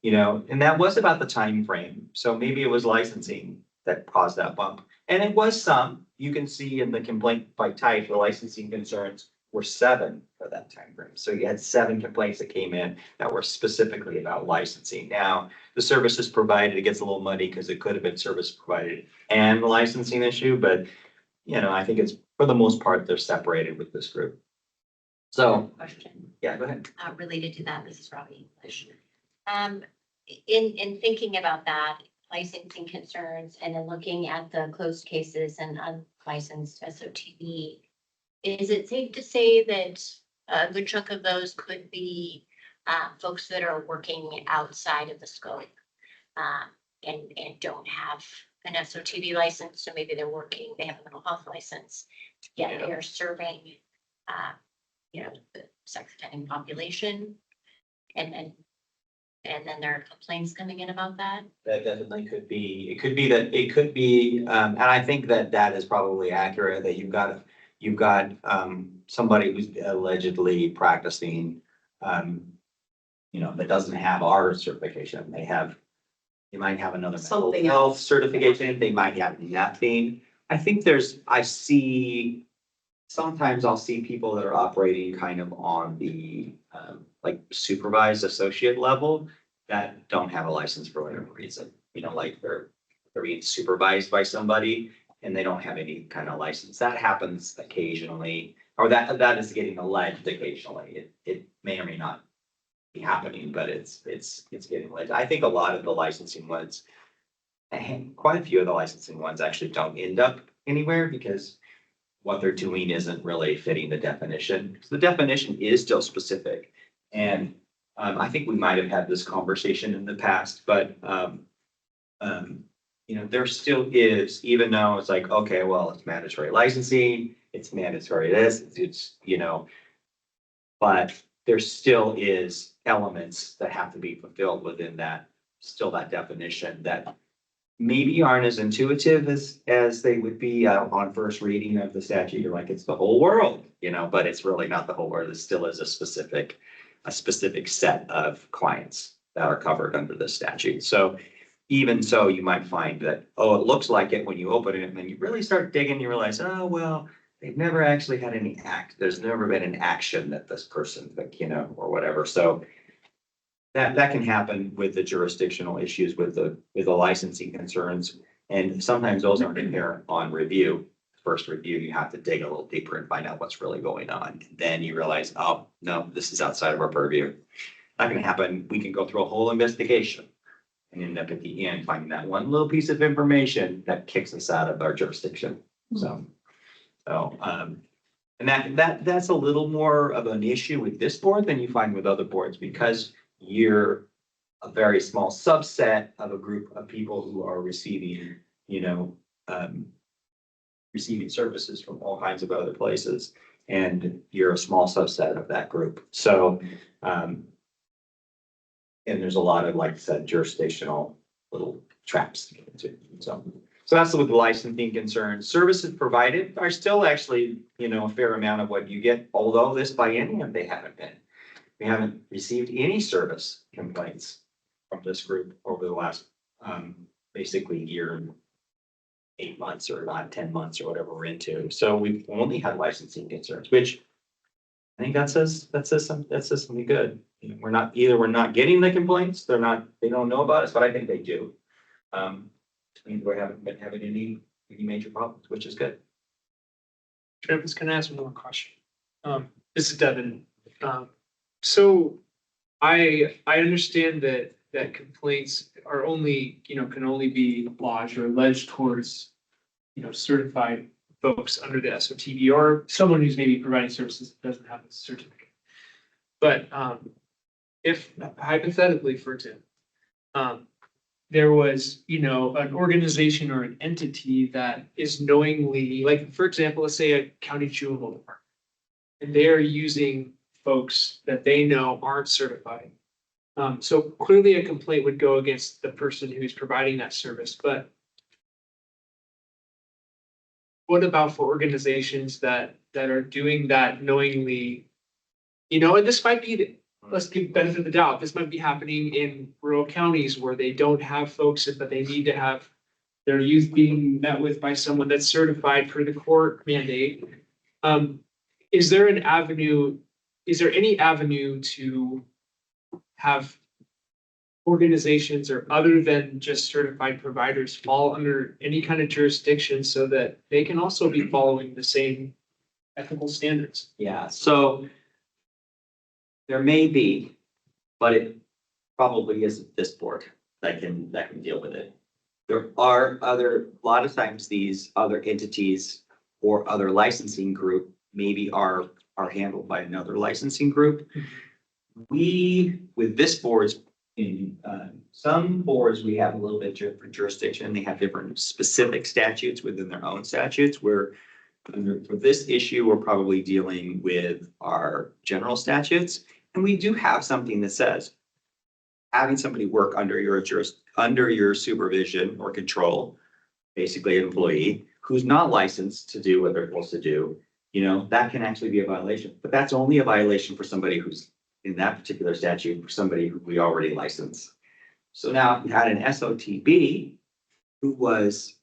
You know, and that was about the time frame. So maybe it was licensing that caused that bump. And it was some, you can see in the complaint by type, the licensing concerns were 7 for that time frame. So you had 7 complaints that came in that were specifically about licensing. Now, the services provided, it gets a little muddy because it could have been service provided and the licensing issue, but you know, I think it's, for the most part, they're separated with this group. So, Question, yeah, go ahead. related to that, this is Robbie English. In thinking about that, licensing concerns and then looking at the closed cases and unlicensed SOTB, is it safe to say that a good chunk of those could be folks that are working outside of the scope and don't have an SOTB license? So maybe they're working, they have a mental health license, yet they're serving, you know, the sex offending population, and then there are complaints coming in about that. That definitely could be, it could be, and I think that is probably accurate, that you've got somebody who's allegedly practicing, you know, that doesn't have our certification. They have They might have another mental Something health else. certification, they might have nothing. I think sometimes I'll see people that are operating kind of on the, like supervised associate level that don't have a license for whatever reason. You know, like they're being supervised by somebody and they don't have any kind of license. That happens occasionally, or that is getting alleged occasionally. It may or may not be happening, but it's getting alleged. I think a lot of the licensing ones, and quite a few of the licensing ones actually don't end up anywhere because what they're doing isn't really fitting the definition. So the definition is still specific. And I think we might have had this conversation in the past, but you know, there still is, even though it's like, okay, well, it's mandatory licensing, it's mandatory this, it's, you know, but there still is elements that have to be fulfilled within that, still that definition that maybe aren't as intuitive as they would be on first reading of the statute. You're like, it's the whole world, you know, but it's really not the whole world. It still is a specific set of clients that are covered under the statute. So even so, you might find that, oh, it looks like it when you open it, and then you really start digging, you realize, oh, well, they've never actually had any there's never been an action that this person, like, you know, or whatever. So that can happen with the jurisdictional issues with the licensing concerns. And sometimes those aren't inherent on review. First review, you have to dig a little deeper and find out what's really going on. Then you realize, oh, no, this is outside of our purview. Not gonna happen. We can go through a whole investigation and end up at the end finding that one little piece of information that kicks us out of our jurisdiction. So, and that's a little more of an issue with this board than you find with other boards, because you're a very small subset of a group of people who are receiving, you know, receiving services from all kinds of other places. And you're a small subset of that group. So, and there's a lot of, like I said, jurisdictional little traps to get into. So that's with the licensing concerns. Services provided are still actually, you know, a fair amount of what you get, although this biennium they haven't been. We haven't received any service complaints from this group over the last, basically year and 8 months or not 10 months or whatever we're into. So we've only had licensing concerns, which I think that says something good. You know, we're not getting the complaints. They don't know about us, but I think they do. Means we haven't been having any major problems, which is good. Travis, can I ask one more question? This is Devin. So I understand that complaints are only, you know, can only be lodged or alleged towards, you know, certified folks under the SOTB or someone who's maybe providing services that doesn't have a certificate. But if hypothetically, for example, there was, you know, an organization or an entity that is knowingly, like, for example, let's say a county juvenile department, and they are using folks that they know aren't certified. So clearly a complaint would go against the person who's providing that service, but what about for organizations that are doing that knowingly? You know, and this might be, let's give benefit of the doubt, this might be happening in rural counties where they don't have folks, but they need to have their youth being met with by someone that's certified per the court mandate. Is there any avenue to have organizations or other than just certified providers fall under any kind of jurisdiction so that they can also be following the same ethical standards? Yeah, so there may be, but it probably isn't this board that can deal with it. There are a lot of times these other entities or other licensing group maybe are handled by another licensing group. With this board's, in some boards, we have a little bit different jurisdiction. They have different specific statutes within their own statutes. Where for this issue, we're probably dealing with our general statutes. And we do have something that says having somebody work under your supervision or control, basically an employee who's not licensed to do what they're supposed to do, you know, that can actually be a violation. But that's only a violation for somebody who's in that particular statute, for somebody who we already license. So now you had an SOTB who was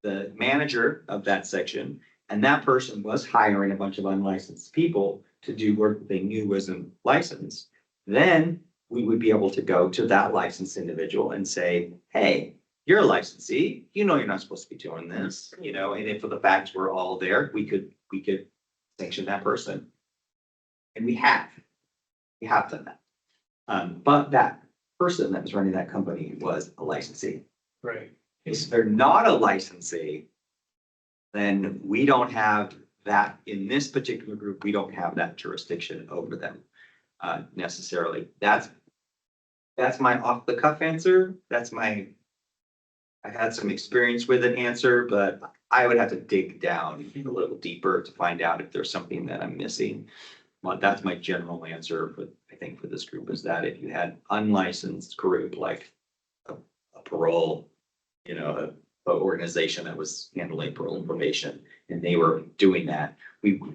the manager of that section, and that person was hiring a bunch of unlicensed people to do work that they knew wasn't licensed. Then we would be able to go to that licensed individual and say, hey, you're a licensee, you know you're not supposed to be doing this, you know, and if the facts were all there, we could sanction that person. And we have done that. But that person that was running that company was a licensee. Right. If they're not a licensee, then we don't have that, in this particular group, we don't have that jurisdiction over them necessarily. That's my off the cuff answer. I had some experience with an answer, but I would have to dig down a little deeper to find out if there's something that I'm missing. Well, that's my general answer, but I think for this group is that if you had unlicensed group, like a parole, you know, a organization that was handling parole information, and they were doing that,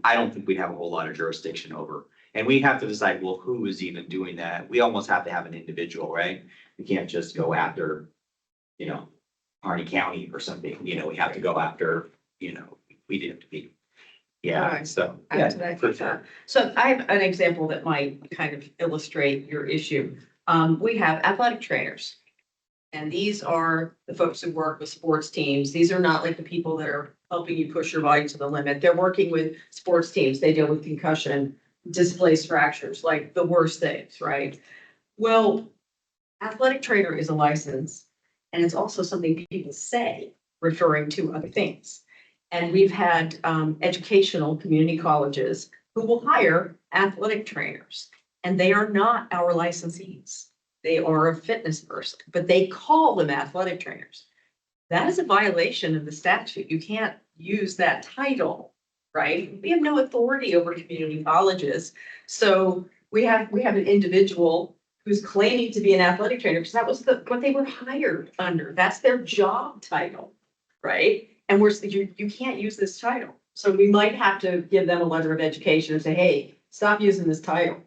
I don't think we'd have a whole lot of jurisdiction over. And we have to decide, well, who is even doing that? We almost have to have an individual, right? We can't just go after, you know, Harney County or something, you know, we have to go after, you know, we did have to be. Yeah, Right. so. Add to that, for sure. So I have an example that might kind of illustrate your issue. We have athletic trainers. And these are the folks who work with sports teams. These are not like the people that are helping you push your body to the limit. They're working with sports teams. They deal with concussion, displaced fractures, like the worst things, right? Well, athletic trainer is a license, and it's also something people say, referring to other things. And we've had educational community colleges who will hire athletic trainers, and they are not our licensees. They are a fitness person, but they call them athletic trainers. That is a violation of the statute. You can't use that title, right? We have no authority over community colleges. So we have an individual who's claiming to be an athletic trainer because that was what they were hired under. That's their job title, right? And you can't use this title. So we might have to give them a letter of education and say, hey, stop using this title.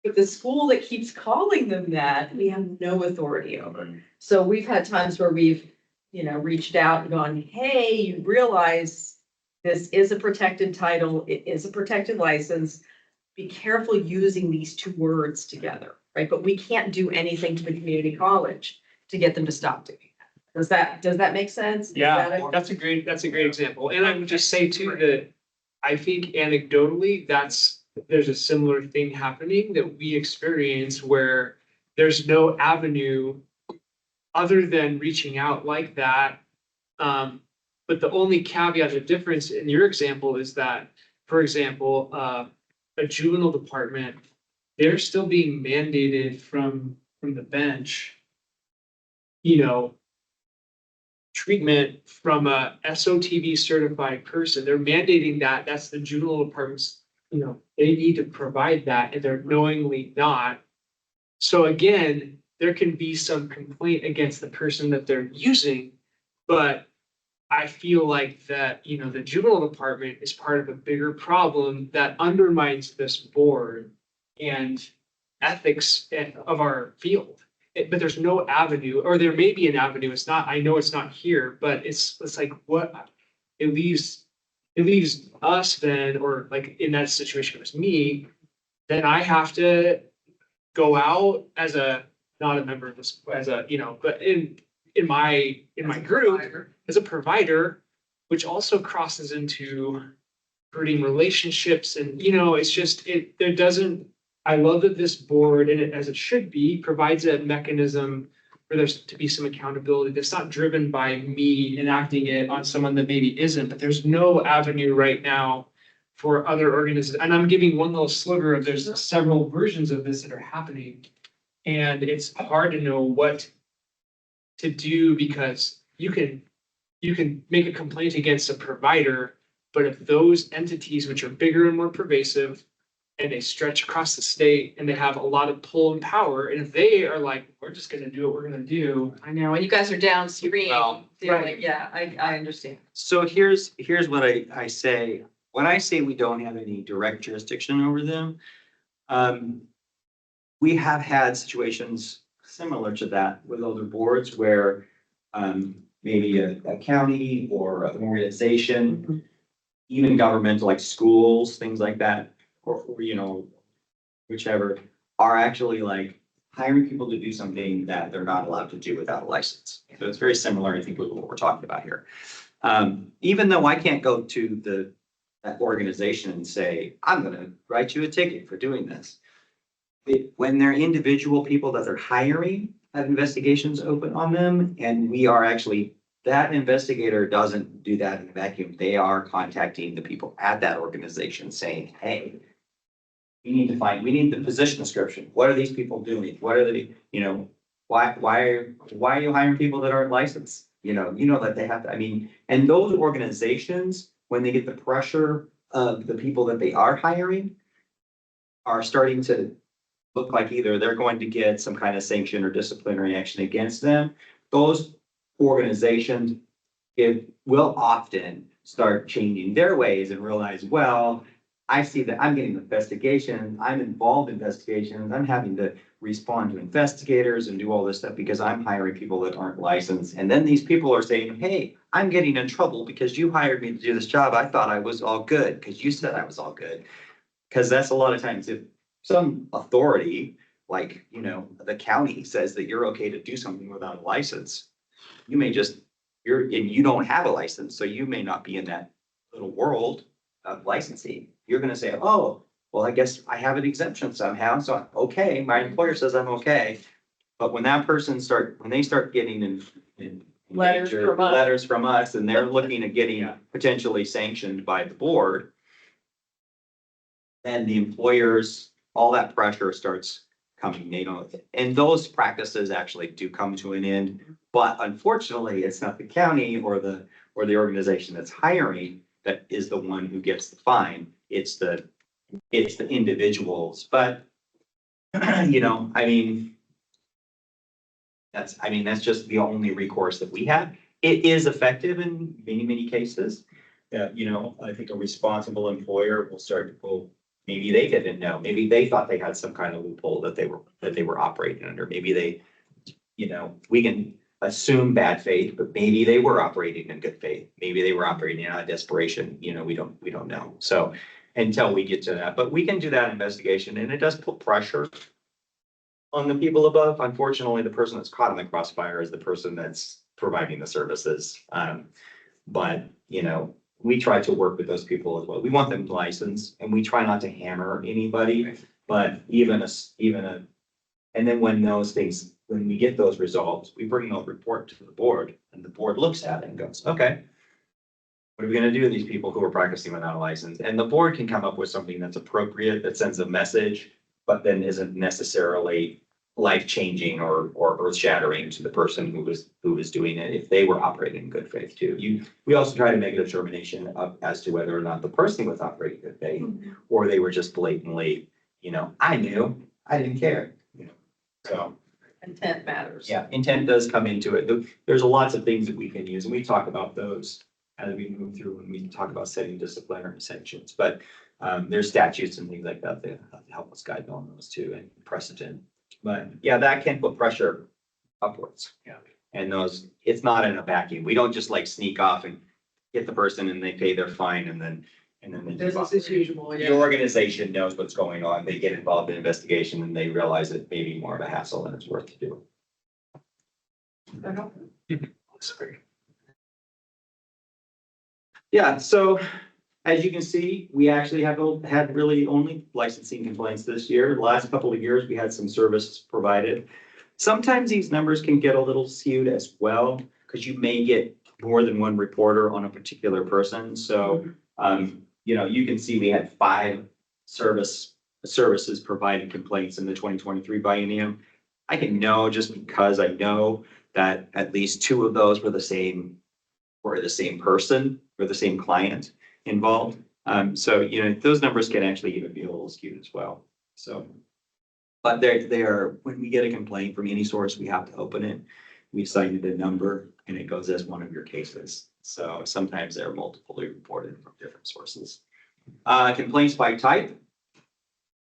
But the school that keeps calling them that, we have no authority over. So we've had times where we've, you know, reached out and gone, hey, you realize this is a protected title, it is a protected license. Be careful using these two words together, right? But we can't do anything to the community college to get them to stop doing that. Does that make sense? Yeah, that's a great example. And I would just say too that I think anecdotally, there's a similar thing happening that we experience where there's no avenue other than reaching out like that. But the only caveat, the difference in your example is that, for example, a juvenile department, they're still being mandated from the bench, you know, treatment from a SOTB certified person. They're mandating that. That's the juvenile department's, you know, they need to provide that, and they're knowingly not. So again, there can be some complaint against the person that they're using, but I feel like that, you know, the juvenile department is part of a bigger problem that undermines this board and ethics of our field. But there's no avenue, or there may be an avenue. It's not, I know it's not here, but it's like what it leaves us then, or like in that situation, it was me, then I have to go out as not a member of this, as a, you know, but in my group, as a provider, which also crosses into hurting relationships. And, you know, it's just, I love that this board, and as it should be, provides a mechanism for there to be some accountability that's not driven by me enacting it on someone that maybe isn't, but there's no avenue right now for other organizations. And I'm giving one little sliver of, there's several versions of this that are happening. And it's hard to know what to do, because you can make a complaint against a provider, but if those entities, which are bigger and more pervasive, and they stretch across the state, and they have a lot of pull and power, and if they are like, we're just gonna do what we're gonna do. I know, and you guys are downstream. Well, Right, yeah, I understand. So here's what I say. When I say we don't have any direct jurisdiction over them, we have had situations similar to that with other boards where maybe a county or an organization, even governmental like schools, things like that, or whichever, are actually like hiring people to do something that they're not allowed to do without a license. So it's very similar, I think, with what we're talking about here. Even though I can't go to that organization and say, I'm gonna write you a ticket for doing this. When they're individual people that they're hiring, have investigations open on them, and we are actually, that investigator doesn't do that in a vacuum. They are contacting the people at that organization saying, hey, we need the position description. What are these people doing? What are they, why are you hiring people that aren't licensed? That they have to, and those organizations, when they get the pressure of the people that they are hiring, are starting to look like either they're going to get some kind of sanction or disciplinary action against them. Those organizations will often start changing their ways and realize, well, I see that I'm getting investigations, I'm involved in investigations, I'm having to respond to investigators and do all this stuff because I'm hiring people that aren't licensed. And then these people are saying, hey, I'm getting in trouble because you hired me to do this job. I thought I was all good because you said I was all good. Because that's a lot of times if some authority, like, the county says that you're okay to do something without a license, you may just, you don't have a license, so you may not be in that little world of licensing. You're gonna say, oh, well, I guess I have an exemption somehow, so okay, my employer says I'm okay. But when they start getting in letters from us, and they're looking at getting potentially sanctioned by the board, then the employers, all that pressure starts coming, and those practices actually do come to an end. But unfortunately, it's not the county or the organization that's hiring that is the one who gets the fine. It's the individuals. But that's just the only recourse that we have. It is effective in many, many cases. I think a responsible employer will maybe they didn't know. Maybe they thought they had some kind of loophole that they were operating under. Maybe they, we can assume bad faith, but maybe they were operating in good faith. Maybe they were operating out of desperation. We don't know. So until we get to that, but we can do that investigation, and it does put pressure on the people above. Unfortunately, the person that's caught in the crossfire is the person that's providing the services. But we try to work with those people as well. We want them licensed, and we try not to hammer anybody, but and then when we get those results, we bring a report to the board, and the board looks at it and goes, okay, what are we gonna do with these people who are practicing without a license? And the board can come up with something that's appropriate, that sends a message, but then isn't necessarily life-changing or earth-shattering to the person who was doing it if they were operating in good faith too. We also try to make a determination as to whether or not the person was operating in good faith, or they were just blatantly, I knew, I didn't care. So Intent matters. yeah, intent does come into it. There's lots of things that we can use, and we talk about those as we move through when we talk about setting disciplinary sanctions. But there's statutes and things like that that help us guide on those too, and precedent. But yeah, that can put pressure upwards. Yeah. And it's not in a vacuum. We don't just like sneak off and get the person and they pay their fine and then they Business as usual, the organization knows what's going on. They get involved in investigation and they realize it may be more of a hassle than it's worth to do. Yeah, so as you can see, we actually had really only licensing complaints this year. The last couple of years, we had some service provided. Sometimes these numbers can get a little skewed as well, because you may get more than one reporter on a particular person. So, you can see we had 5 services provided complaints in the 2023 biennium. I can know just because I know that at least 2 of those were the same person or the same client involved. So, those numbers can actually even be a little skewed as well. So, but they are, when we get a complaint from any source, we have to open it. We cited a number and it goes as one of your cases. So sometimes they're multiply reported from different sources. Complaints by type,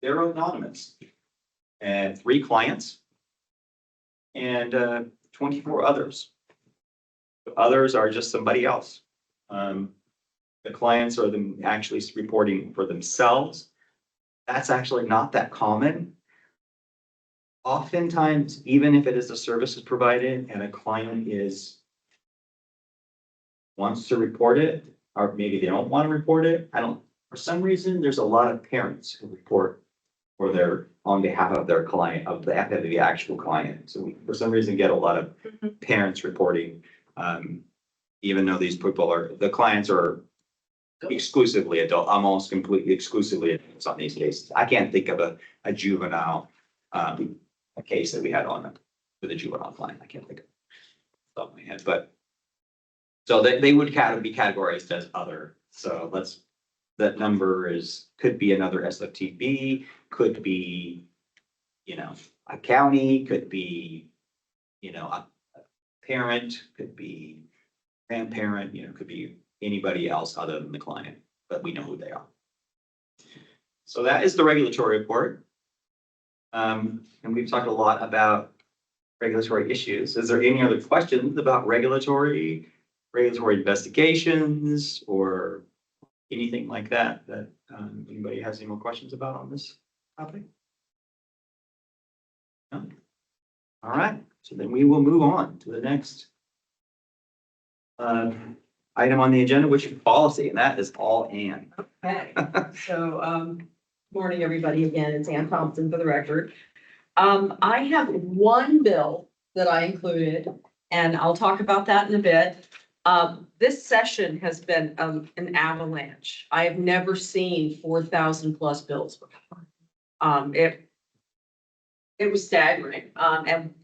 they're anonymous. And 3 clients, and 24 others. Others are just somebody else. The clients are them actually reporting for themselves. That's actually not that common. Oftentimes, even if it is a services provided and a client wants to report it, or maybe they don't want to report it. For some reason, there's a lot of parents who report on behalf of their client, of the actual client. So we, for some reason, get a lot of parents reporting, even though these people the clients are exclusively adult, almost completely exclusively adults on these cases. I can't think of a juvenile, a case that we had on with a juvenile client. I can't think of it off the top of my head, but so they would kind of be categorized as other. So that number could be another SOTB, could be, a county, could be, a parent, could be grandparent, could be anybody else other than the client, but we know who they are. So that is the regulatory report. And we've talked a lot about regulatory issues. Is there any other questions about regulatory investigations, or anything like that anybody has any more questions about on this topic? No? All right, so then we will move on to the next item on the agenda, which is policy, and that is all Ann. Okay, so, morning, everybody. Again, it's Ann Thompson for the record. I have one bill that I included, and I'll talk about that in a bit. This session has been an avalanche. I have never seen 4,000 plus bills before. It was staggering, and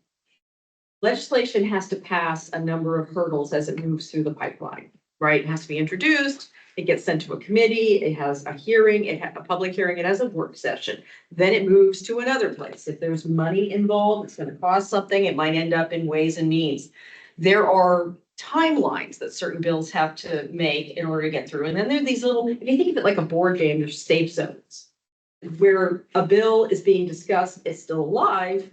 legislation has to pass a number of hurdles as it moves through the pipeline, right? It has to be introduced, it gets sent to a committee, it has a hearing, it has a public hearing, it has a work session. Then it moves to another place. If there's money involved, it's gonna cost something, it might end up in Ways and Means. There are timelines that certain bills have to make in order to get through. And then there are these little, if you think of it like a board game, there's safe zones where a bill is being discussed, it's still alive,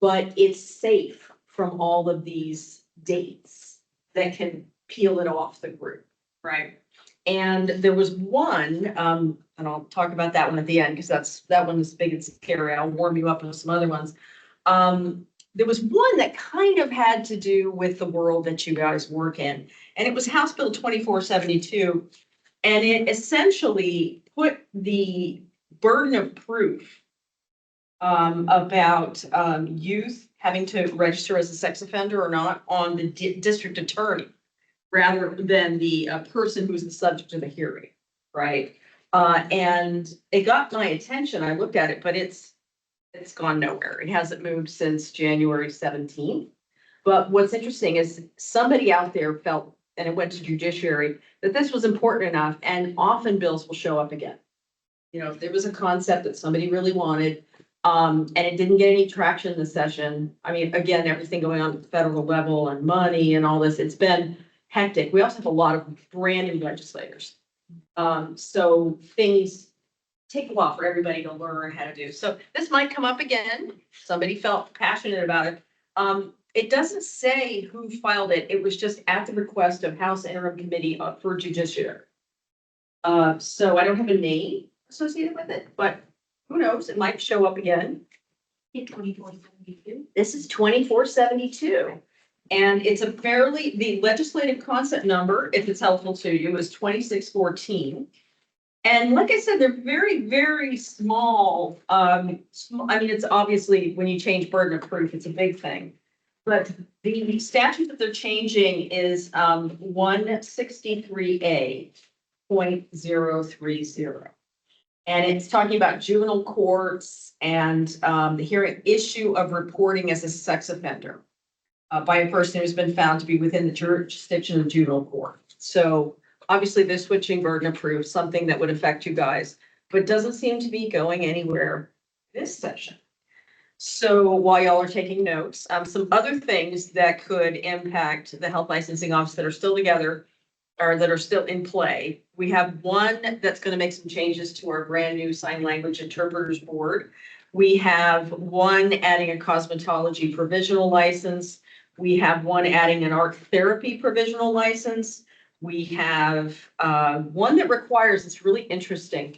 but it's safe from all of these dates that can peel it off the group, right? And there was one, and I'll talk about that one at the end, because that one is big and scary. I'll warm you up with some other ones. There was one that kind of had to do with the world that you guys work in, and it was House Bill 2472. And it essentially put the burden of proof about youth having to register as a sex offender or not on the district attorney, rather than the person who's the subject of the hearing, right? And it got my attention. I looked at it, but it's gone nowhere. It hasn't moved since January 17th. But what's interesting is somebody out there felt, and it went to judiciary, that this was important enough, and often bills will show up again. If there was a concept that somebody really wanted, and it didn't get any traction in the session. I mean, again, everything going on at the federal level and money and all this, it's been hectic. We also have a lot of brand new legislators. So things take a while for everybody to learn how to do. So this might come up again. Somebody felt passionate about it. It doesn't say who filed it. It was just at the request of House Interim Committee for Judiciary. So I don't have a name associated with it, but who knows? It might show up again. 2472. This is 2472. And it's the legislative concept number, if it's helpful to you, is 2614. And like I said, they're very, very small. I mean, it's obviously when you change burden of proof, it's a big thing. But the statute that they're changing is 163A.030. And it's talking about juvenile courts and the hearing issue of reporting as a sex offender by a person who's been found to be within the jurisdiction of juvenile court. So obviously they're switching burden of proof, something that would affect you guys, but doesn't seem to be going anywhere this session. So while y'all are taking notes, some other things that could impact the health licensing office that are still together or that are still in play. We have one that's going to make some changes to our brand new sign language interpreters board. We have one adding a cosmetology provisional license. We have one adding an art therapy provisional license. We have one that requires, it's really interesting,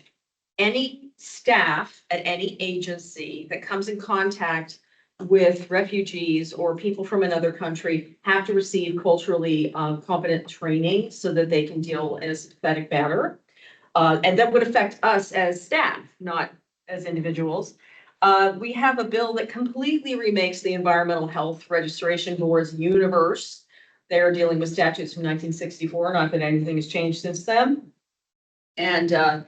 any staff at any agency that comes in contact with refugees or people from another country have to receive culturally competent training so that they can deal in a sympathetic manner. And that would affect us as staff, not as individuals. We have a bill that completely remakes the Environmental Health Registration Board's universe. They're dealing with statutes from 1964, not that anything has changed since then. And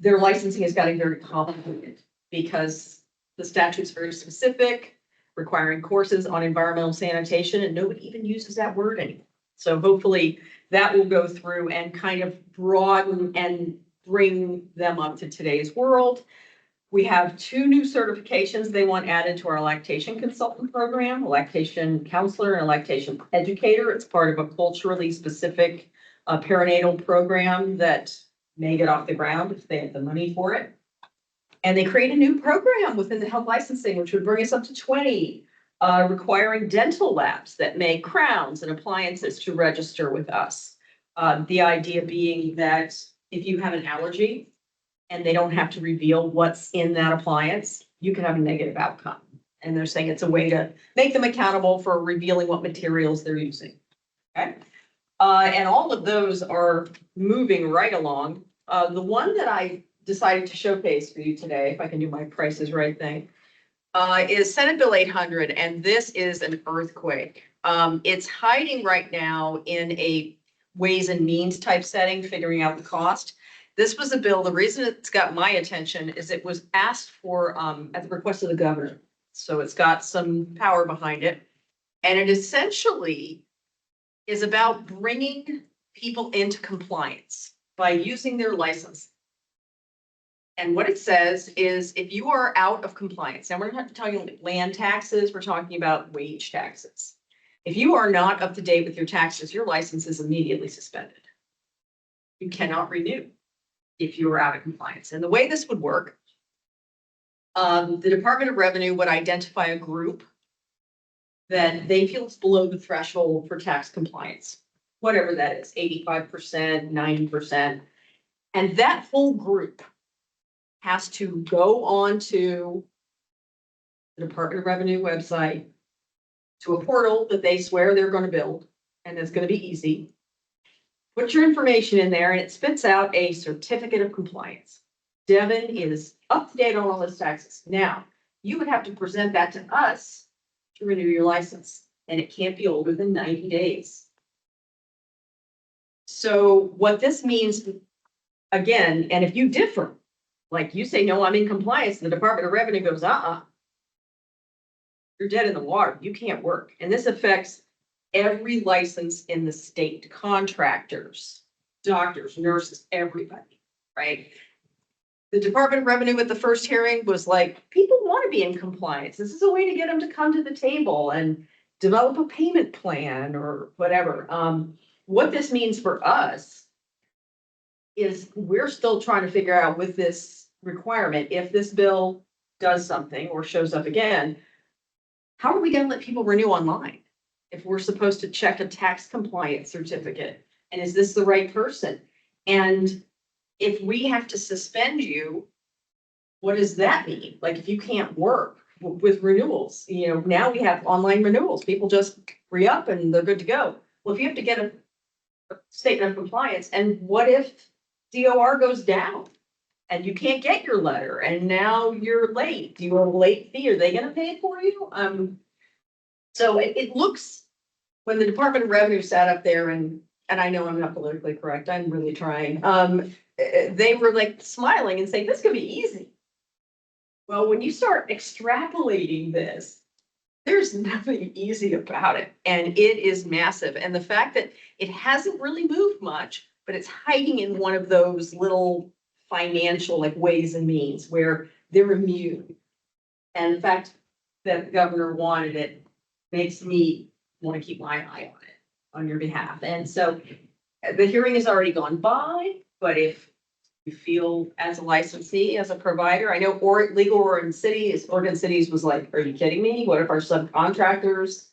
their licensing has gotten very complicated because the statute's very specific, requiring courses on environmental sanitation, and nobody even uses that word anymore. So hopefully that will go through and kind of broaden and bring them up to today's world. We have 2 new certifications they want added to our lactation consultant program, a lactation counselor and a lactation educator. It's part of a culturally specific perinatal program that may get off the ground if they have the money for it. And they create a new program within the health licensing, which would bring us up to 20, requiring dental labs that make crowns and appliances to register with us. The idea being that if you have an allergy and they don't have to reveal what's in that appliance, you can have a negative outcome. And they're saying it's a way to make them accountable for revealing what materials they're using. Okay. And all of those are moving right along. The one that I decided to showcase for you today, if I can do my Price is Right thing, is Senate Bill 800, and this is an earthquake. It's hiding right now in a Ways and Means type setting, figuring out the cost. This was a bill, the reason it's got my attention is it was asked for at the request of the governor. So it's got some power behind it. And it essentially is about bringing people into compliance by using their license. And what it says is if you are out of compliance, and we're not talking about land taxes, we're talking about wage taxes. If you are not up to date with your taxes, your license is immediately suspended. You cannot renew if you are out of compliance. And the way this would work, the Department of Revenue would identify a group that they feel is below the threshold for tax compliance, whatever that is, 85%, 90%. And that whole group has to go on to the Department of Revenue website, to a portal that they swear they're going to build, and it's going to be easy. Put your information in there and it spits out a certificate of compliance. Devin is up to date on all his taxes. Now, you would have to present that to us to renew your license, and it can't be older than 90 days. So what this means, again, and if you differ, like you say, no, I'm in compliance, and the Department of Revenue goes, you're dead in the water. You can't work. And this affects every license in the state, contractors, doctors, nurses, everybody, right? The Department of Revenue at the first hearing was like, people want to be in compliance. This is a way to get them to come to the table and develop a payment plan or whatever. What this means for us is we're still trying to figure out with this requirement, if this bill does something or shows up again, how are we going to let people renew online? If we're supposed to check a tax compliance certificate, and is this the right person? And if we have to suspend you, what does that mean? Like if you can't work with renewals, you know, now we have online renewals. People just re-up and they're good to go. Well, if you have to get a statement of compliance, and what if DOR goes down and you can't get your letter and now you're late? Do you have a late fee? Are they going to pay it for you? So it looks, when the Department of Revenue sat up there and I know I'm not politically correct, I'm really trying. They were like smiling and saying, this could be easy. Well, when you start extrapolating this, there's nothing easy about it. And it is massive. And the fact that it hasn't really moved much, but it's hiding in one of those little financial like ways and means where they're immune. And the fact that the governor wanted it makes me want to keep my eye on it on your behalf. And so the hearing has already gone by, but if you feel as a licensee, as a provider. I know Legal Oregon Cities was like, are you kidding me? What if our subcontractors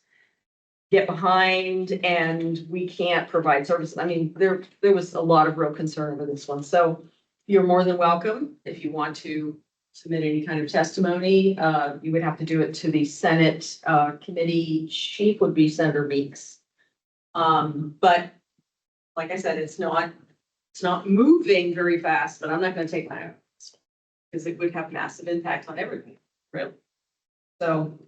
get behind and we can't provide services? I mean, there was a lot of real concern over this one. So you're more than welcome if you want to submit any kind of testimony. You would have to do it to the Senate committee. Chief would be Senator Meeks. But like I said, it's not moving very fast, but I'm not gonna take my own. Because it would have massive impact on everything, really. So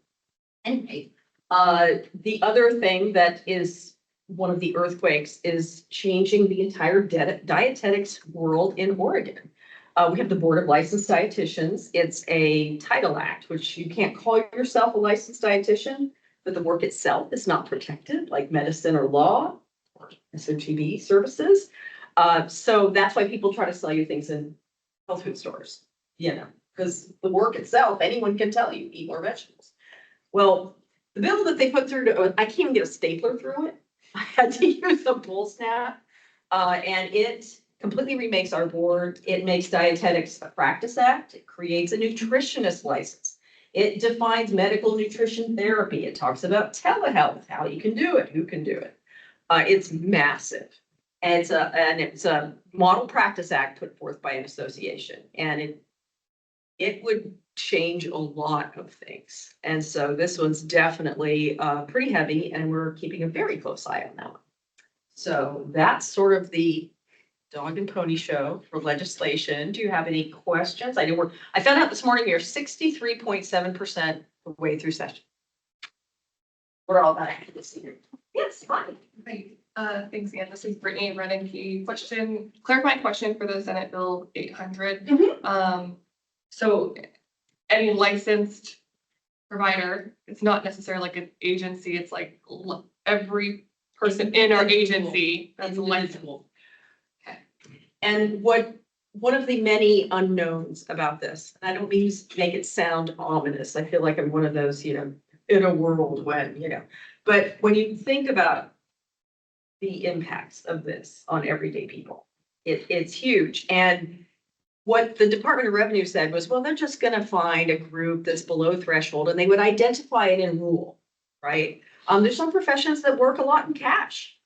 anyway, the other thing that is one of the earthquakes is changing the entire dietetics world in Oregon. We have the Board of Licensed Dietitians. It's a title act, which you can't call yourself a licensed dietitian, but the work itself is not protected like medicine or law or SOTB services. So that's why people try to sell you things in health food stores, because the work itself, anyone can tell you, eat more vegetables. Well, the bill that they put through, I can't even get a stapler through it. I had to use a pull snap, and it completely remakes our board. It makes dietetics a practice act. It creates a nutritionist license. It defines medical nutrition therapy. It talks about telehealth, how you can do it, who can do it. It's massive. And it's a model practice act put forth by an association, and it would change a lot of things. And so this one's definitely pretty heavy, and we're keeping a very close eye on that one. So that's sort of the dog and pony show for legislation. Do you have any questions? I found out this morning we are 63.7% of the way through session. We're all about accuracy here. Yes, fine. Right. Thanks, Ann. This is Brittany Renenke. Clarifying question for the Senate Bill 800. So any licensed provider, it's not necessarily like an agency, it's like every person in our agency that's licensed. Okay. And one of the many unknowns about this, and I don't mean to make it sound ominous. I feel like I'm one of those, in a world when, but when you think about the impacts of this on everyday people, it's huge. And what the Department of Revenue said was, well, they're just gonna find a group that's below threshold and they would identify it in rule, right? There's some professions that work a lot in cash.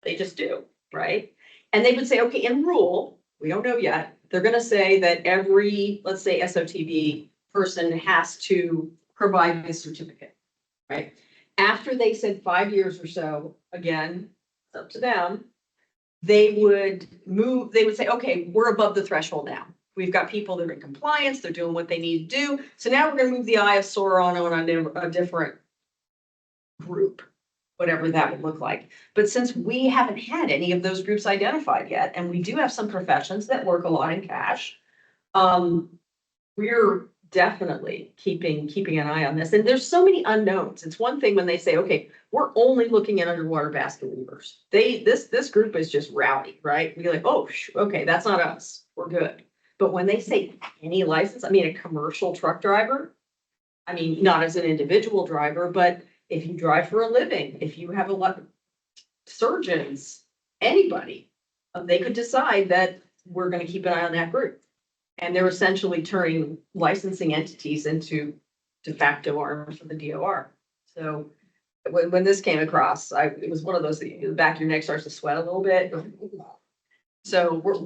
They just do, right? And they would say, okay, in rule, we don't know yet, they're gonna say that every, let's say SOTB person has to provide this certificate, right? After they said 5 years or so, again, it's up to them, they would say, okay, we're above the threshold now. We've got people that are in compliance, they're doing what they need to do. So now we're gonna move the eye of Sauron on a different group, whatever that would look like. But since we haven't had any of those groups identified yet, and we do have some professions that work a lot in cash, we're definitely keeping an eye on this. And there's so many unknowns. It's one thing when they say, okay, we're only looking at underwater basket weavers. This group is just rowdy, right? We're like, oh, okay, that's not us. We're good. But when they say any license, I mean, a commercial truck driver, I mean, not as an individual driver, but if you drive for a living, if you have a lot of surgeons, anybody, they could decide that we're going to keep an eye on that group. And they're essentially turning licensing entities into de facto arms of the DOR. So when this came across, it was one of those, the back of your neck starts to sweat a little bit. So we're,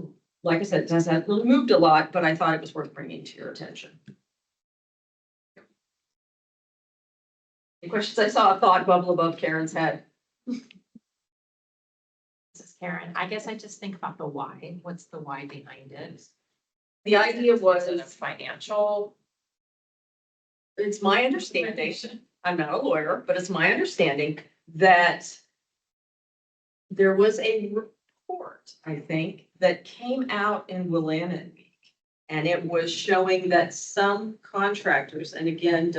like I said, it hasn't moved a lot, but I thought it was worth bringing to your attention. Any questions? I saw a thought bubble above Karen's head. This is Karen. I guess I just think about the why. What's the why behind it? The idea was, Is it a financial? it's my understanding, I'm not a lawyer, but it's my understanding that there was a report, I think, that came out in Willamette Week. And it was showing that some contractors, and again,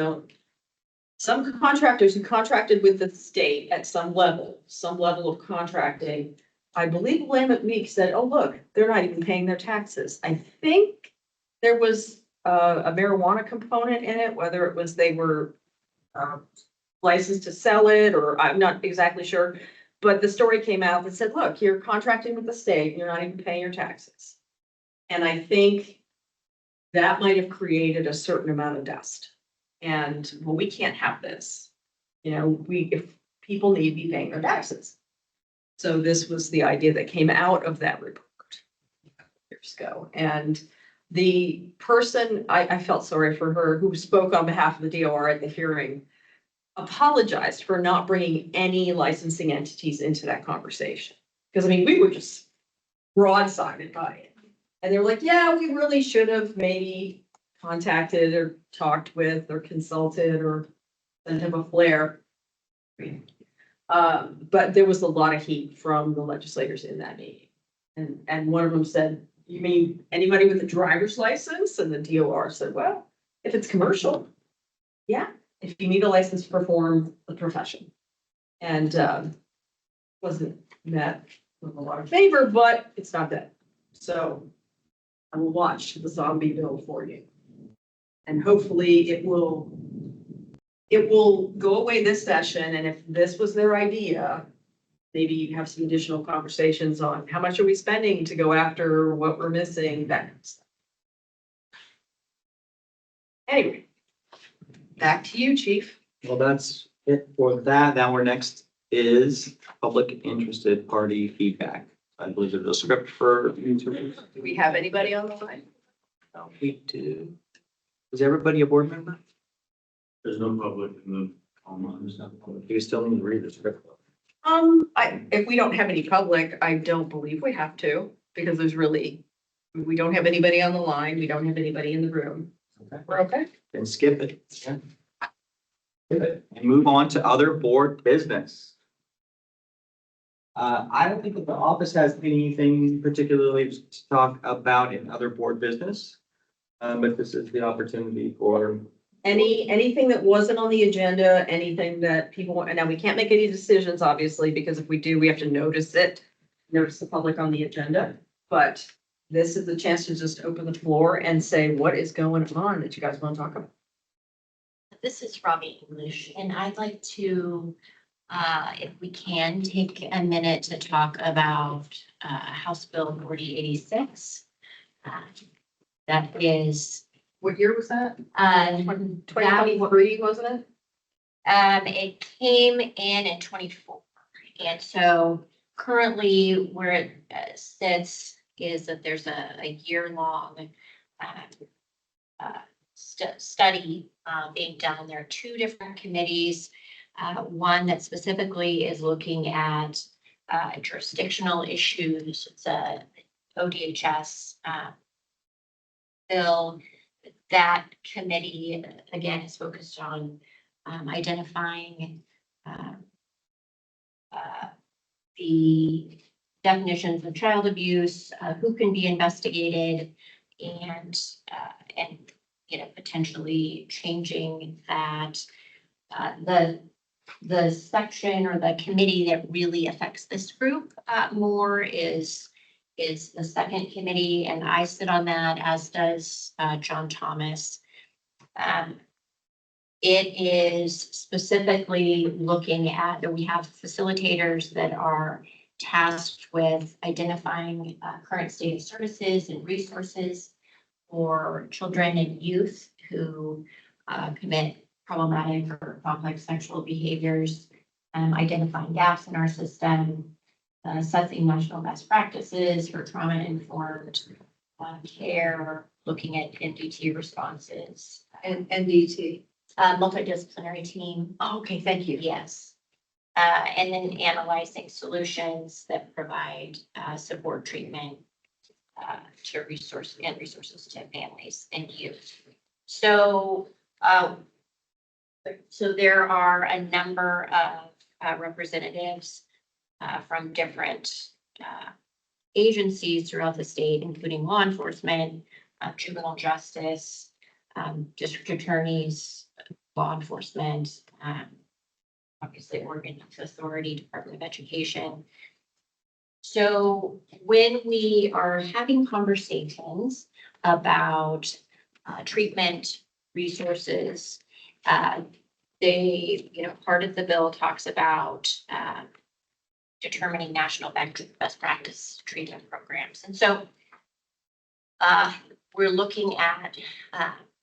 some contractors who contracted with the state at some level of contracting, I believe Willamette Week said, oh, look, they're not even paying their taxes. I think there was a marijuana component in it, whether it was they were licensed to sell it, or I'm not exactly sure. But the story came out that said, look, you're contracting with the state, you're not even paying your taxes. And I think that might have created a certain amount of dust. And, well, we can't have this. You know, if people need to be paying their taxes. So this was the idea that came out of that report years ago. And the person, I felt sorry for her, who spoke on behalf of the DOR at the hearing, apologized for not bringing any licensing entities into that conversation. Because I mean, we were just broadsided by it. And they were like, yeah, we really should have maybe contacted or talked with or consulted or sent him a flare. But there was a lot of heat from the legislators in that meeting. And one of them said, you mean anybody with a driver's license? And the DOR said, well, if it's commercial, yeah, if you need a license to perform the profession. And wasn't met with a lot of favor, but it's not dead. So I will watch the zombie bill for you. And hopefully it will go away this session, and if this was their idea, maybe you have some additional conversations on how much are we spending to go after what we're missing, that kind of stuff. Anyway, back to you, chief. Well, that's it for that. Now our next is public interested party feedback. I believe there's a script for you to read. Do we have anybody on the line? We do. Is everybody a board member? There's no public in the online. There's not public. You still need to read the script. If we don't have any public, I don't believe we have to, because we don't have anybody on the line, we don't have anybody in the room. Okay. We're okay? Then skip it. Skip it. And move on to other board business. I don't think that the office has anything particularly to talk about in other board business. But this is the opportunity for. Anything that wasn't on the agenda, anything that people want, and now we can't make any decisions, obviously, because if we do, we have to notice the public on the agenda. But this is the chance to just open the floor and say, what is going on that you guys want to talk about? This is Robbie English, and I'd like to, if we can, take a minute to talk about House Bill 4086. That is, What year was that? that 2023, wasn't it? it came in 24. And so currently where it sits is that there's a year-long study being done. There are two different committees. One that specifically is looking at jurisdictional issues. It's a ODHS bill. That committee, again, is focused on identifying the definitions of child abuse, who can be investigated, and potentially changing that. The section or the committee that really affects this group more is the second committee, and I sit on that, as does John Thomas. It is specifically looking at that we have facilitators that are tasked with identifying current state of services and resources for children and youth who commit problematic or complex sexual behaviors, identifying gaps in our system, assessing national best practices for trauma-informed care, looking at NDT responses. And NDT. Multidisciplinary team. Oh, okay, thank you. Yes. And then analyzing solutions that provide support treatment to resources to families and youth. So there are a number of representatives from different agencies throughout the state, including law enforcement, juvenile justice, district attorneys, law enforcement, obviously Oregon Youth Authority, Department of Education. So when we are having conversations about treatment resources, part of the bill talks about determining national best practice treatment programs. And so we're looking at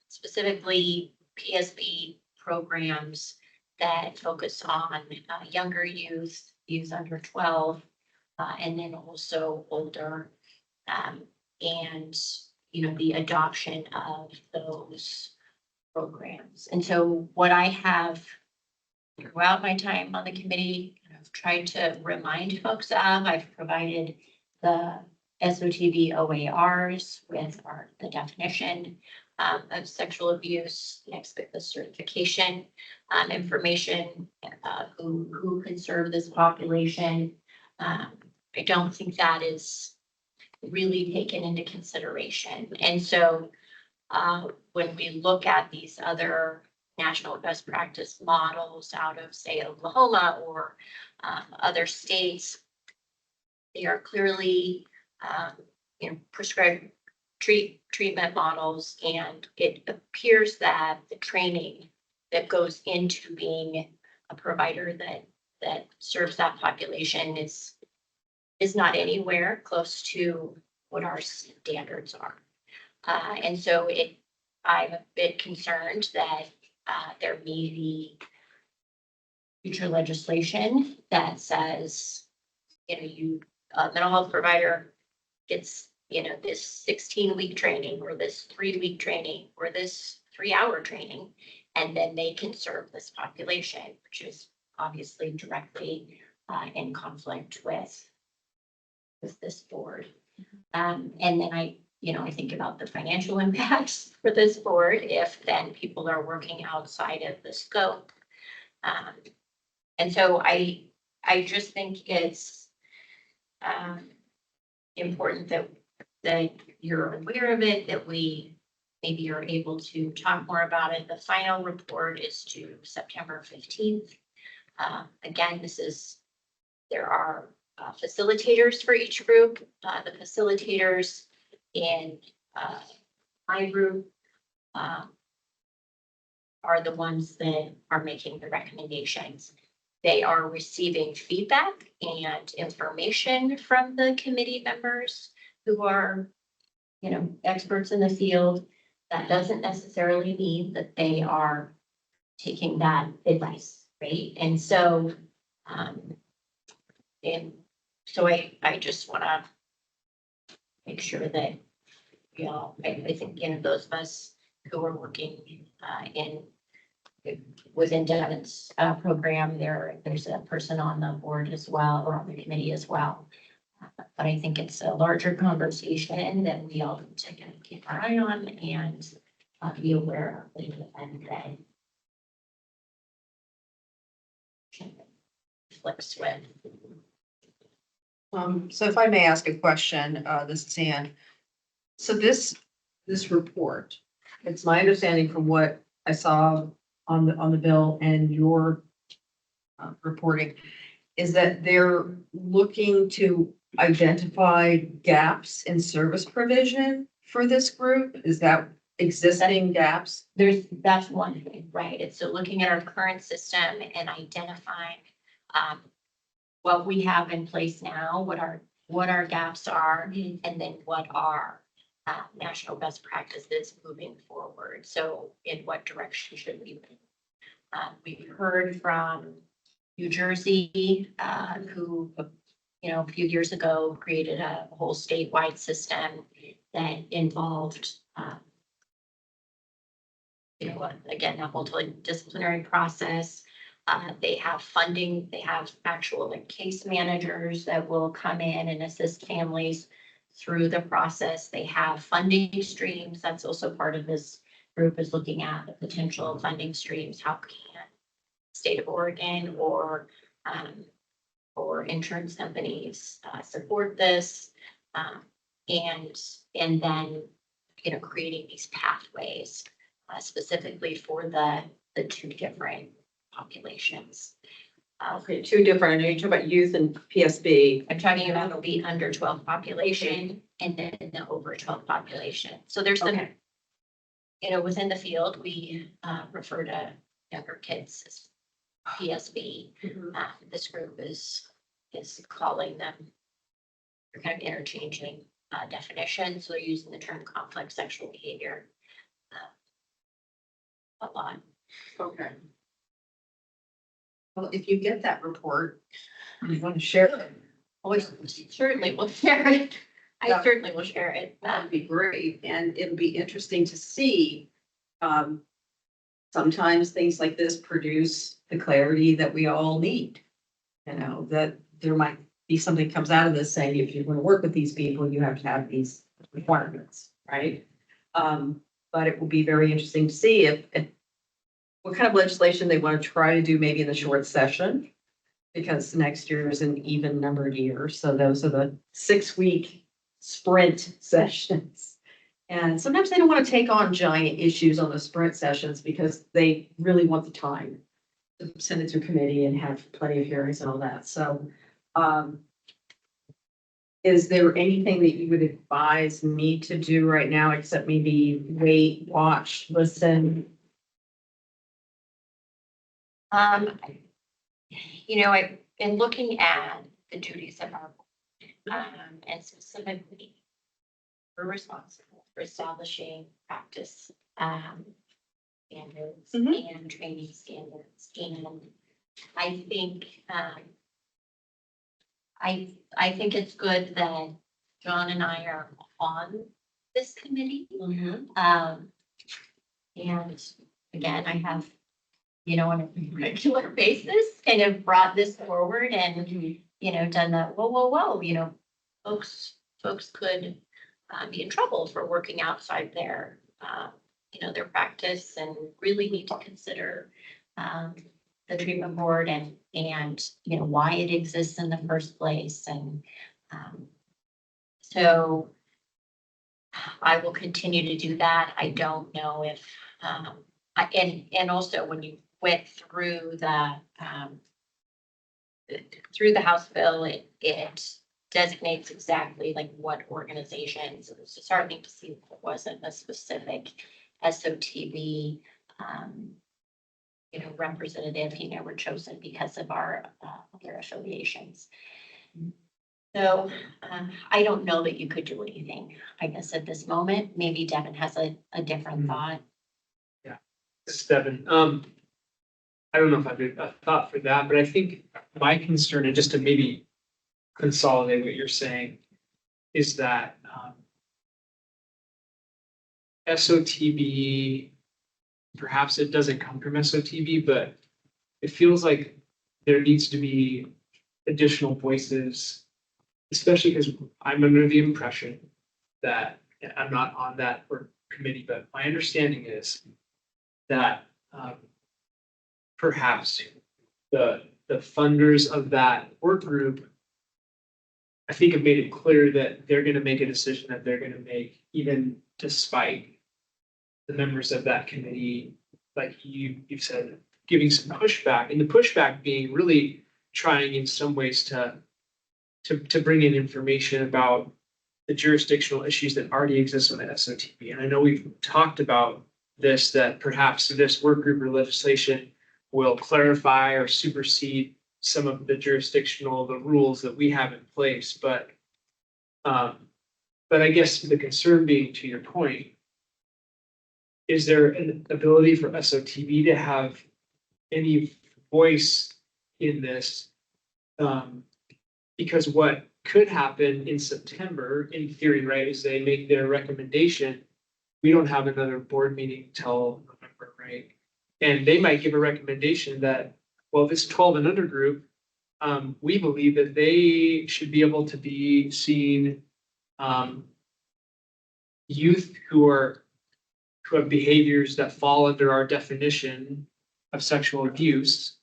specifically PSB programs that focus on younger youth, youth under 12, and then also older. And, the adoption of those programs. And so what I have throughout my time on the committee, I've tried to remind folks of, I've provided the SOTB OARs with the definition of sexual abuse, the certification information, who can serve this population. I don't think that is really taken into consideration. And so when we look at these other national best practice models out of, say, Oklahoma or other states, they are clearly prescribed treatment models, and it appears that the training that goes into being a provider that serves that population is not anywhere close to what our standards are. And so I'm a bit concerned that there may be future legislation that says, mental health provider gets, this 16-week training or this 3-week training or this 3-hour training, and then they can serve this population, which is obviously directly in conflict with this board. And then I think about the financial impacts for this board if then people are working outside of the scope. And so I just think it's important that you're aware of it, that we maybe are able to talk more about it. The final report is due September 15th. Again, there are facilitators for each group. The facilitators in my group are the ones that are making the recommendations. They are receiving feedback and information from the committee members who are, experts in the field. That doesn't necessarily mean that they are taking that advice, right? And so, I just want to make sure that, I think, those of us who are working within Devin's program, there's a person on the board as well, or on the committee as well. But I think it's a larger conversation that we all need to kind of keep our eye on and be aware of and that flips with. So if I may ask a question, this is Ann. So this report, it's my understanding from what I saw on the bill and your reporting, is that they're looking to identify gaps in service provision for this group? Is that existing gaps? That's one thing, right? It's so looking at our current system and identifying what we have in place now, what our gaps are, and then what are national best practices moving forward. So in what direction should we move? We've heard from New Jersey, who, a few years ago created a whole statewide system that involved, again, a multidisciplinary process. They have funding, they have actual case managers that will come in and assist families through the process. They have funding streams. That's also part of this group, is looking at the potential funding streams. How can state of Oregon or insurance companies support this, and then creating these pathways specifically for the two different populations. Okay, two different, I know you talk about youth and PSB. I'm talking about the under 12 population and then the over 12 population. So there's some, within the field, we refer to younger kids as PSB. This group is calling them, they're kind of interchanging definition, so they're using the term complex sexual behavior a lot. Okay. Well, if you get that report, you want to share it, Oh, certainly will share it. I Yeah. certainly will share it. that would be great, and it'll be interesting to see. Sometimes things like this produce the clarity that we all need. You know, that there might be something comes out of this saying, if you're going to work with these people, you have to have these requirements, right? But it will be very interesting to see if what kind of legislation they want to try to do maybe in the short session. Because next year is an even numbered year, so those are the 6-week sprint sessions. And sometimes they don't want to take on giant issues on the sprint sessions because they really want the time to send it to committee and have plenty of hearings and all that. So, is there anything that you would advise me to do right now, except maybe wait, watch, listen? I've been looking at the duties of our board, and specifically, we're responsible for establishing practice, standards and training standards. And I think, I think it's good that John and I are on this committee. And again, I have, on a regular basis, kind of brought this forward and, done that, whoa, folks could be in trouble for working outside their, their practice, and really need to consider the treatment board and, why it exists in the first place. And so I will continue to do that. I don't know if, and also when you went through the House bill, it designates exactly like what organizations. It's starting to see there wasn't a specific SOTB, representative, were chosen because of our other affiliations. So I don't know that you could do anything, I guess, at this moment. Maybe Devin has a different thought. It's Devin. I don't know if I have a thought for that, but I think my concern, and just to maybe consolidate what you're saying, is that SOTB, perhaps it doesn't come from SOTB, but it feels like there needs to be additional voices, especially because I'm under the impression that, and I'm not on that committee, but my understanding is that perhaps the funders of that work group, I think, have made it clear that they're going to make a decision that they're going to make, even despite the members of that committee, like you've said, giving some pushback, and the pushback being really trying in some ways to bring in information about the jurisdictional issues that already exist on the SOTB. And I know we've talked about this, that perhaps this work group or legislation will clarify or supersede some of the the rules that we have in place. But I guess the concern being, to your point, is there an ability for SOTB to have any voice in this? Because what could happen in September, in theory, right, is they make their recommendation. We don't have another board meeting till November, right? And they might give a recommendation that, well, this 12 and under group, we believe that they should be able to be seeing youth who have behaviors that fall under our definition of sexual abuse.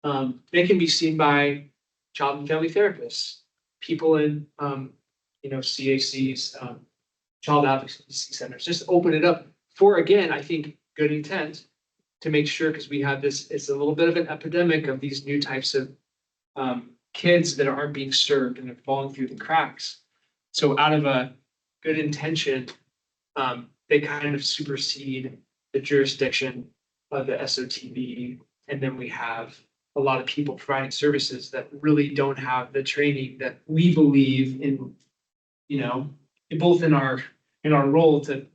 They can be seen by child and family therapists, people in CACs, child advocacy centers. Just open it up for, again, I think, good intent to make sure, because we have this, it's a little bit of an epidemic of these new types of kids that aren't being served and are falling through the cracks. So out of a good intention, they kind of supersede the jurisdiction of the SOTB. And then we have a lot of people providing services that really don't have the training that we believe in you know, both in our role to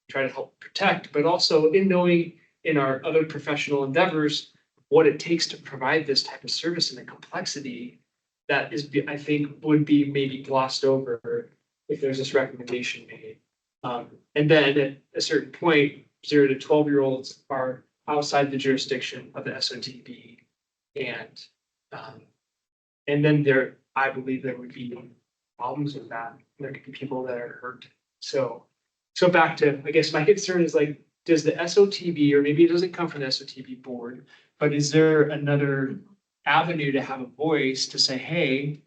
try to help protect, but also in knowing in our other professional endeavors, what it takes to provide this type of service and the complexity that is, I think, would be maybe glossed over if there's this recommendation made. And then at a certain point, 0 to 12-year-olds are outside the jurisdiction of the SOTB. And then I believe there would be problems with that. There could be people that are hurt. So back to, I guess my concern is like, does the SOTB, or maybe it doesn't come from the SOTB board, but is there another avenue to have a voice to say, hey,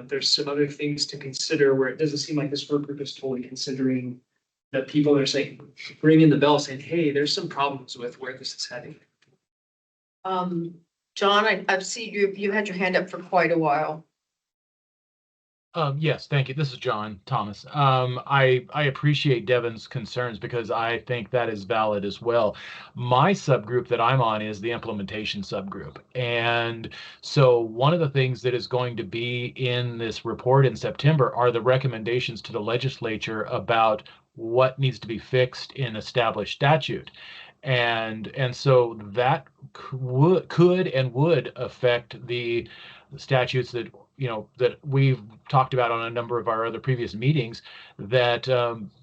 there's some other things to consider where it doesn't seem like this work group is totally considering the people that are saying, ringing the bell saying, hey, there's some problems with where this is heading. John, I've seen you had your hand up for quite a while. Yes, thank you. This is John Thomas. I appreciate Devin's concerns because I think that is valid as well. My subgroup that I'm on is the implementation subgroup. And so one of the things that is going to be in this report in September are the recommendations to the legislature about what needs to be fixed in established statute. And so that could and would affect the statutes that that we've talked about on a number of our other previous meetings that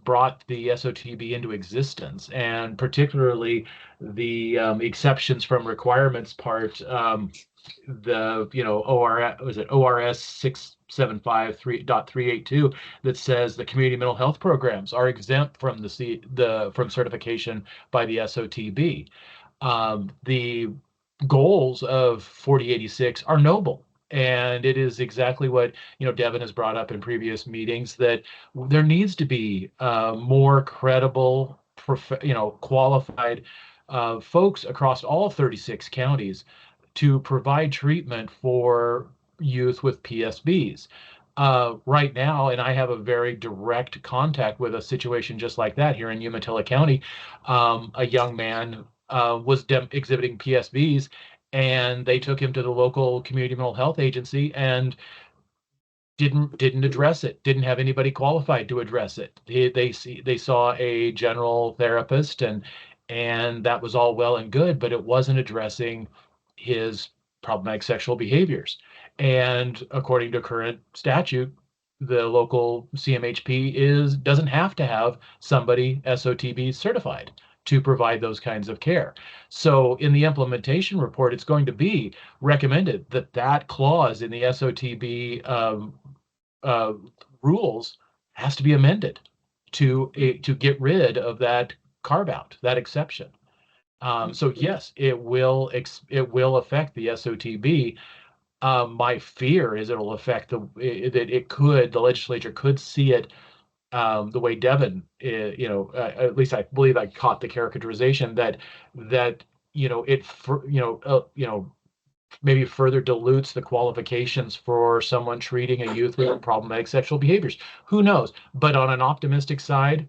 brought the SOTB into existence, and particularly the exceptions from requirements part, ORS 675.382 that says the community mental health programs are exempt from from certification by the SOTB. The goals of 4086 are noble. And it is exactly what Devin has brought up in previous meetings, that there needs to be more credible, qualified folks across all 36 counties to provide treatment for youth with PSBs. Right now, and I have a very direct contact with a situation just like that here in Umatilla County. A young man was exhibiting PSBs, and they took him to the local community mental health agency and didn't address it, didn't have anybody qualified to address it. They saw a general therapist, and that was all well and good, but it wasn't addressing his problematic sexual behaviors. And according to current statute, the local CMHP doesn't have to have somebody SOTB certified to provide those kinds of care. So in the implementation report, it's going to be recommended that clause in the SOTB rules has to be amended to get rid of that carve out, that exception. So yes, it will affect the SOTB. My fear is it'll affect the legislature could see it the way Devin, at least I believe I caught the characterization that maybe further dilutes the qualifications for someone treating a youth with problematic sexual behaviors. Who knows? But on an optimistic side,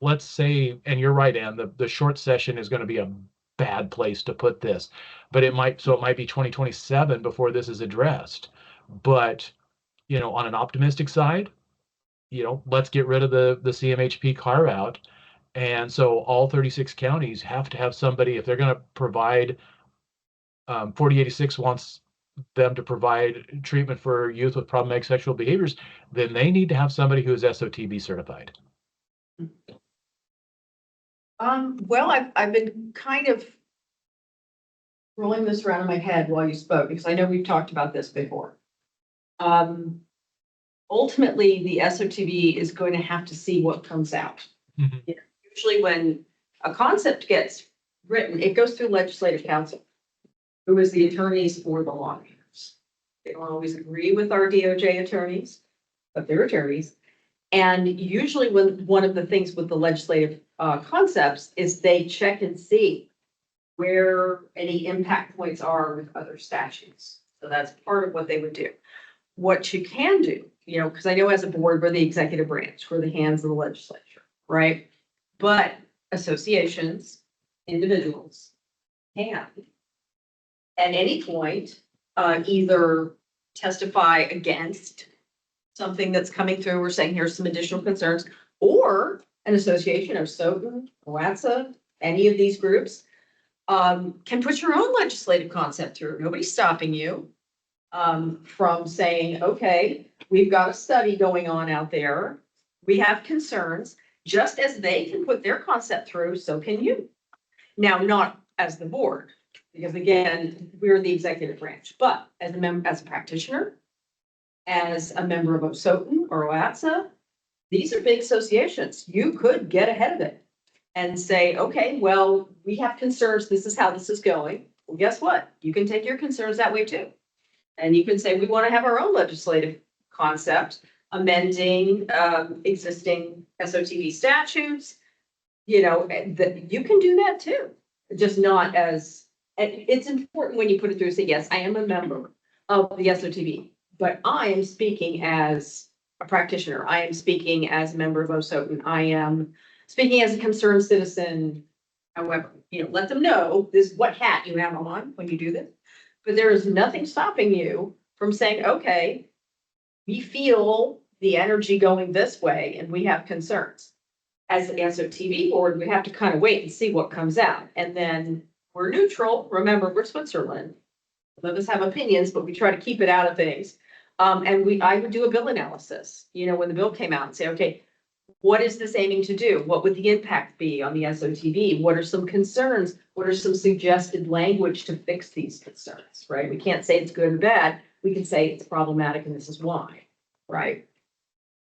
let's say, and you're right, Ann, the short session is going to be a bad place to put this, but it might be 2027 before this is addressed. But on an optimistic side, let's get rid of the CMHP carve out. And so all 36 counties have to have somebody, if they're going to provide, 4086 wants them to provide treatment for youth with problematic sexual behaviors, then they need to have somebody who is SOTB certified. Well, I've been kind of rolling this around in my head while you spoke, because I know we've talked about this before. Ultimately, the SOTB is going to have to see what comes out. Mhm. Usually when a concept gets written, it goes through legislative council, who is the attorneys for the lawmakers. They don't always agree with our DOJ attorneys, but they're attorneys. And usually one of the things with the legislative concepts is they check and see where any impact points are with other statutes. So that's part of what they would do. What you can do, because I know as a board, we're the executive branch, we're the hands of the legislature, right? But associations, individuals can at any point either testify against something that's coming through, we're saying here's some additional concerns, or an association of SOTN, OATSA, any of these groups, can put your own legislative concept through. Nobody's stopping you from saying, okay, we've got a study going on out there. We have concerns, just as they can put their concept through, so can you. Now, not as the board, because again, we're the executive branch, but as a member, as a practitioner, as a member of OSOTN or OATSA, these are big associations. You could get ahead of it and say, okay, well, we have concerns. This is how this is going. Well, guess what? You can take your concerns that way too. And you can say, we want to have our own legislative concept, amending existing SOTB statutes. You know, that you can do that too, just not as, and it's important when you put it through, say, yes, I am a member of the SOTB, but I am speaking as a practitioner. I am speaking as a member of OSOTN. I am speaking as a concerned citizen. However, you know, let them know this is what hat you have on when you do this. But there is nothing stopping you from saying, okay, we feel the energy going this way and we have concerns. As an SOTB board, we have to kind of wait and see what comes out. And then we're neutral. Remember, we're Switzerland. Let us have opinions, but we try to keep it out of things. And I would do a bill analysis, you know, when the bill came out and say, okay, what is this aiming to do? What would the impact be on the SOTB? What are some concerns? What are some suggested language to fix these concerns, right? We can't say it's good or bad. We can say it's problematic and this is why, right?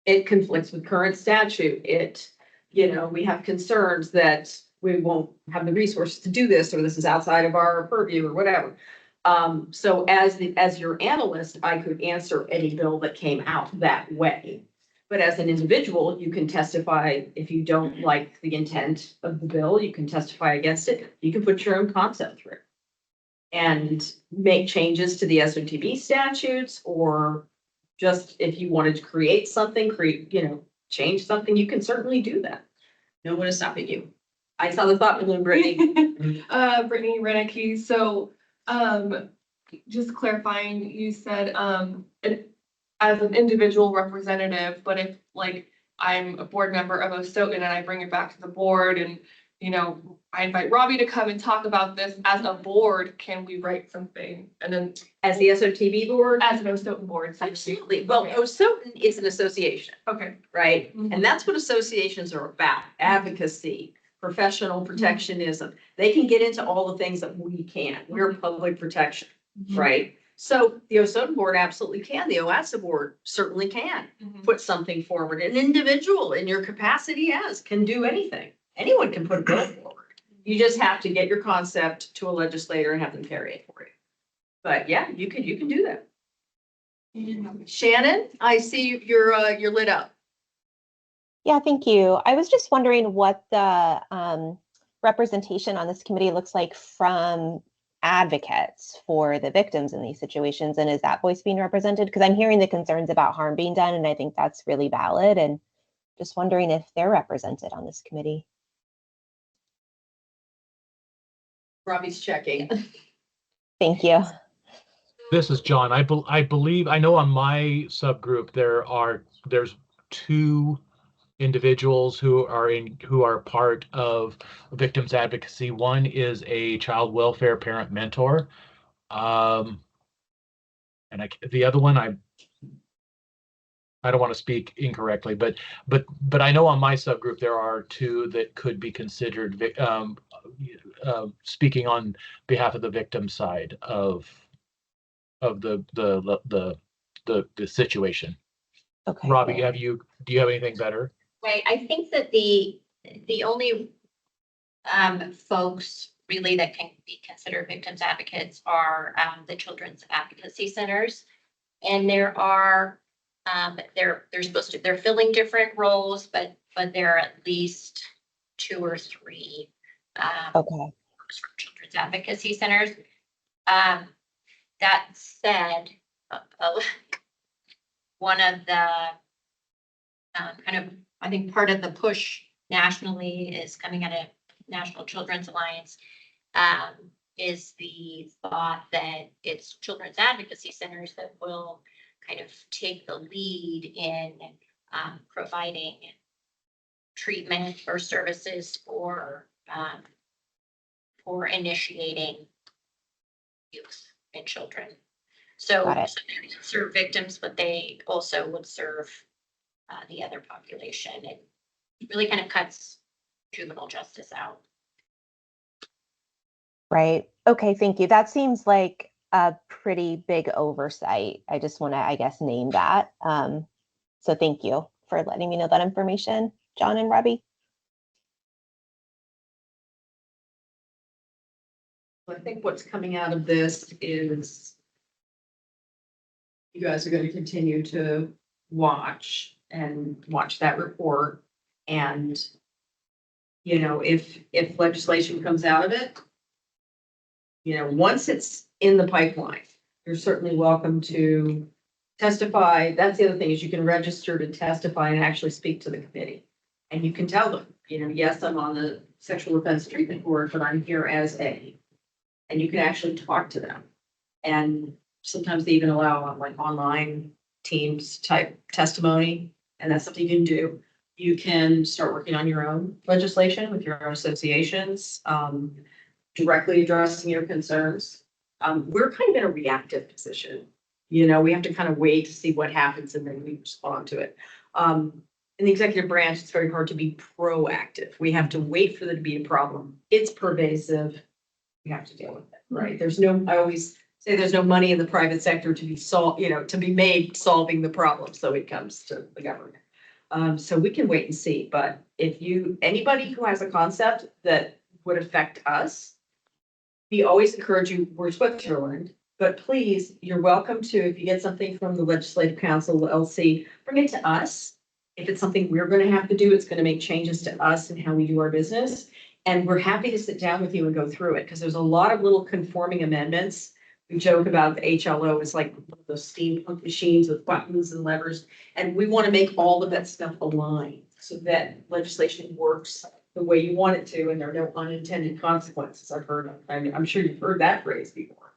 It conflicts with current statute. You know, we have concerns that we won't have the resources to do this, or this is outside of our purview or whatever. So as your analyst, I could answer any bill that came out that way. But as an individual, you can testify if you don't like the intent of the bill, you can testify against it. You can put your own concept through and make changes to the SOTB statutes, or just if you wanted to create something, change something, you can certainly do that. No one is stopping you. I saw the thought balloon, Brittany. Brittany Renicky, so, just clarifying, you said, as an individual representative, but if like I'm a board member of OSOTN and I bring it back to the board and, you know, I invite Robbie to come and talk about this as a board, can we write something? And then As the SOTB board? as an OSOTN board. Absolutely. Well, Okay. OSOTN is an association, Okay. right? Mhm. And that's what associations are about, advocacy, professional protectionism. They can get into all the things that we can't. We're public protection, right? So the OSOTN board absolutely can. The OATSA board certainly can Mhm. put something forward. An individual in your capacity can do anything. Anyone can put a bill forward. You just have to get your concept to a legislator and have them carry it for you. But yeah, you can do that. Shannon, I see you're lit up. Yeah, thank you. I was just wondering what the representation on this committee looks like from advocates for the victims in these situations, and is that voice being represented? Because I'm hearing the concerns about harm being done, and I think that's really valid, and just wondering if they're represented on this committee. Robbie's checking. Thank you. This is John. I believe, I know on my subgroup, there's two individuals who are part of victims advocacy. One is a child welfare parent mentor. And the other one, I don't want to speak incorrectly, but I know on my subgroup there are two that could be considered speaking on behalf of the victim side of the situation. Okay. Robbie, great. do you have anything better? Right, I think that the only folks really that can be considered victims advocates are the children's advocacy centers. And there are they're filling different roles, but there are at least 2 or 3 Okay. folks from children's advocacy centers. That said, one of the kind of, I think part of the push nationally is coming out of National Children's Alliance, is the thought that it's children's advocacy centers that will kind of take the lead in providing treatment or services for initiating youth and children. So, Got it. so they serve victims, but they also would serve the other population. It really kind of cuts juvenile justice out. Right. Okay, thank you. That seems like a pretty big oversight. I just want to, I guess, name that. So thank you for letting me know that information, John and Robbie. I think what's coming out of this is you guys are going to continue to watch that report. And, you know, if legislation comes out of it, you know, once it's in the pipeline, you're certainly welcome to testify. That's the other thing is you can register to testify and actually speak to the committee. And you can tell them, you know, yes, I'm on the Sexual Offense Treatment Board, but I'm here as a, and you can actually talk to them. And sometimes they even allow like online Teams type testimony, and that's something you can do. You can start working on your own legislation with your own associations, directly addressing your concerns. We're kind of in a reactive position. You know, we have to kind of wait to see what happens and then we respond to it. In the executive branch, it's very hard to be proactive. We have to wait for there to be a problem. It's pervasive. We have to deal with it, right? There's no, I always say there's no money in the private sector to be solved, you know, to be made solving the problem. So it comes to the government. So we can wait and see, but if anybody who has a concept that would affect us, we always encourage you, we're Switzerland, but please, you're welcome to, if you get something from the Legislative Council, the LC, bring it to us. If it's something we're going to have to do, it's going to make changes to us and how we do our business. And we're happy to sit down with you and go through it because there's a lot of little conforming amendments. We joke about the HLO is like those steampunk machines with buttons and levers. And we want to make all of that stuff align so that legislation works the way you want it to and there are no unintended consequences. I'm sure you've heard that phrase before.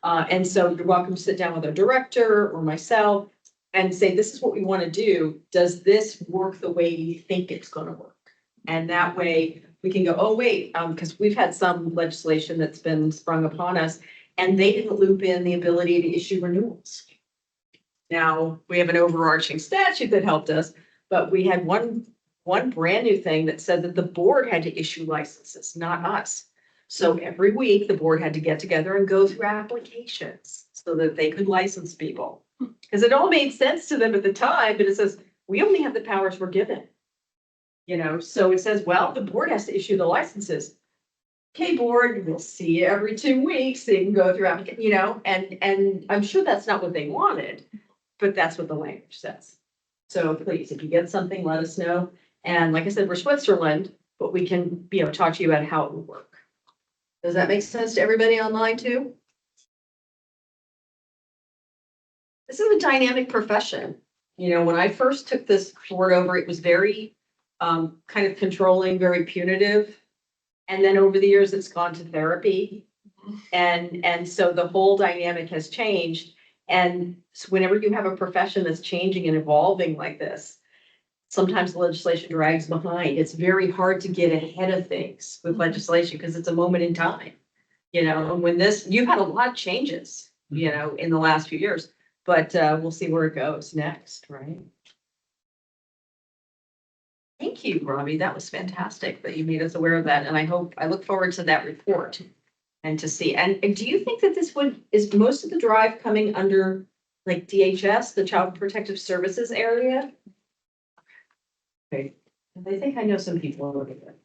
And so you're welcome to sit down with a director or myself and say, this is what we want to do. Does this work the way you think it's going to work? And that way we can go, oh, wait, because we've had some legislation that's been sprung upon us and they didn't loop in the ability to issue renewals. Now we have an overarching statute that helped us, but we had one brand new thing that said that the board had to issue licenses, not us. So every week the board had to get together and go through applications so that they could license people. Because it all made sense to them at the time, but it says, we only have the powers we're given. You know, so it says, well, the board has to issue the licenses. Okay, board, we'll see you every 2 weeks. So you can go through, you know, and I'm sure that's not what they wanted, but that's what the language says. So please, if you get something, let us know. And like I said, we're Switzerland, but we can, you know, talk to you about how it will work. Does that make sense to everybody online too? This is a dynamic profession. You know, when I first took this board over, it was very kind of controlling, very punitive. And then over the years, it's gone to therapy. And so the whole dynamic has changed. And so whenever you have a profession that's changing and evolving like this, sometimes the legislation drags behind. It's very hard to get ahead of things with legislation because it's a moment in time. You know, and when you've had a lot of changes, you know, in the last few years, but we'll see where it goes next, right? Thank you, Robbie. That was fantastic that you made us aware of that. And I look forward to that report and to see. And do you think that is most of the drive coming under like DHS, the Child Protective Services area? Okay. I think I know some people over there.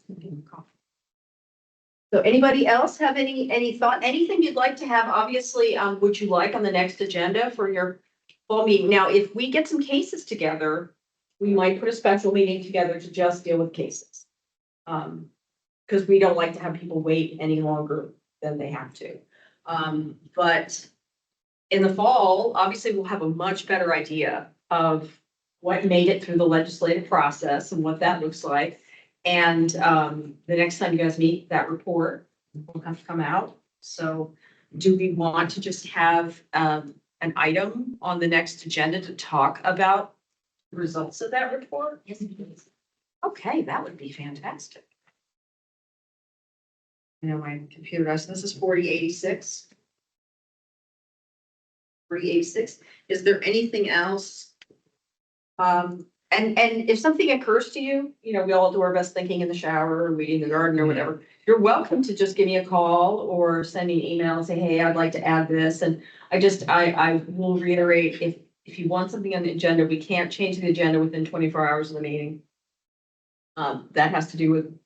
So anybody else have any thought, anything you'd like to have, obviously, would you like on the next agenda for your full meeting? Now, if we get some cases together, we might put a special meeting together to just deal with cases. Because we don't like to have people wait any longer than they have to. But in the fall, obviously, we'll have a much better idea of what made it through the legislative process and what that looks like. And the next time you guys meet, that report will have to come out. So do we want to just have an item on the next agenda to talk about the results of that report? Yes, please. Okay, that would be fantastic. You know, my computer does, this is 4086. 4086. Is there anything else? And if something occurs to you, you know, we all do our best thinking in the shower or weeding the garden or whatever. You're welcome to just give me a call or send me an email and say, hey, I'd like to add this. And I will reiterate, if you want something on the agenda, we can't change the agenda within 24 hours of the meeting. That has to do with,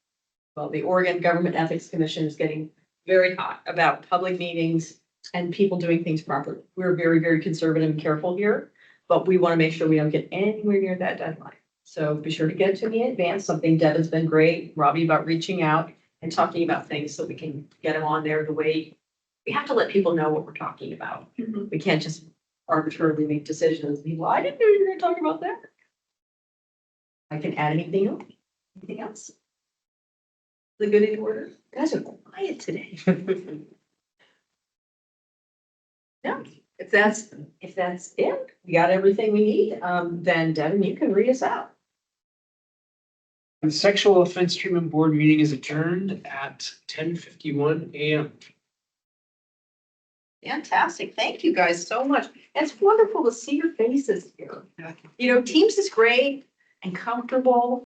well, the Oregon Government Ethics Commission is getting very hot about public meetings and people doing things properly. We're very, very conservative and careful here, but we want to make sure we don't get anywhere near that deadline. So be sure to get it to me in advance. Something Deb has been great, Robbie, about reaching out and talking about things so we can get them on there the way we have to let people know what we're talking about. We can't just arbitrarily make decisions. Well, I didn't know you were going to talk about that. I can add anything else. Anything else? The good in order? You guys are quiet today. No, if that's it, we got everything we need, then Devin, you can read us out. The Sexual Offense Treatment Board meeting is adjourned at 10:51 a.m. Fantastic. Thank you guys so much. It's wonderful to see your faces here. You know, Teams is great and comfortable.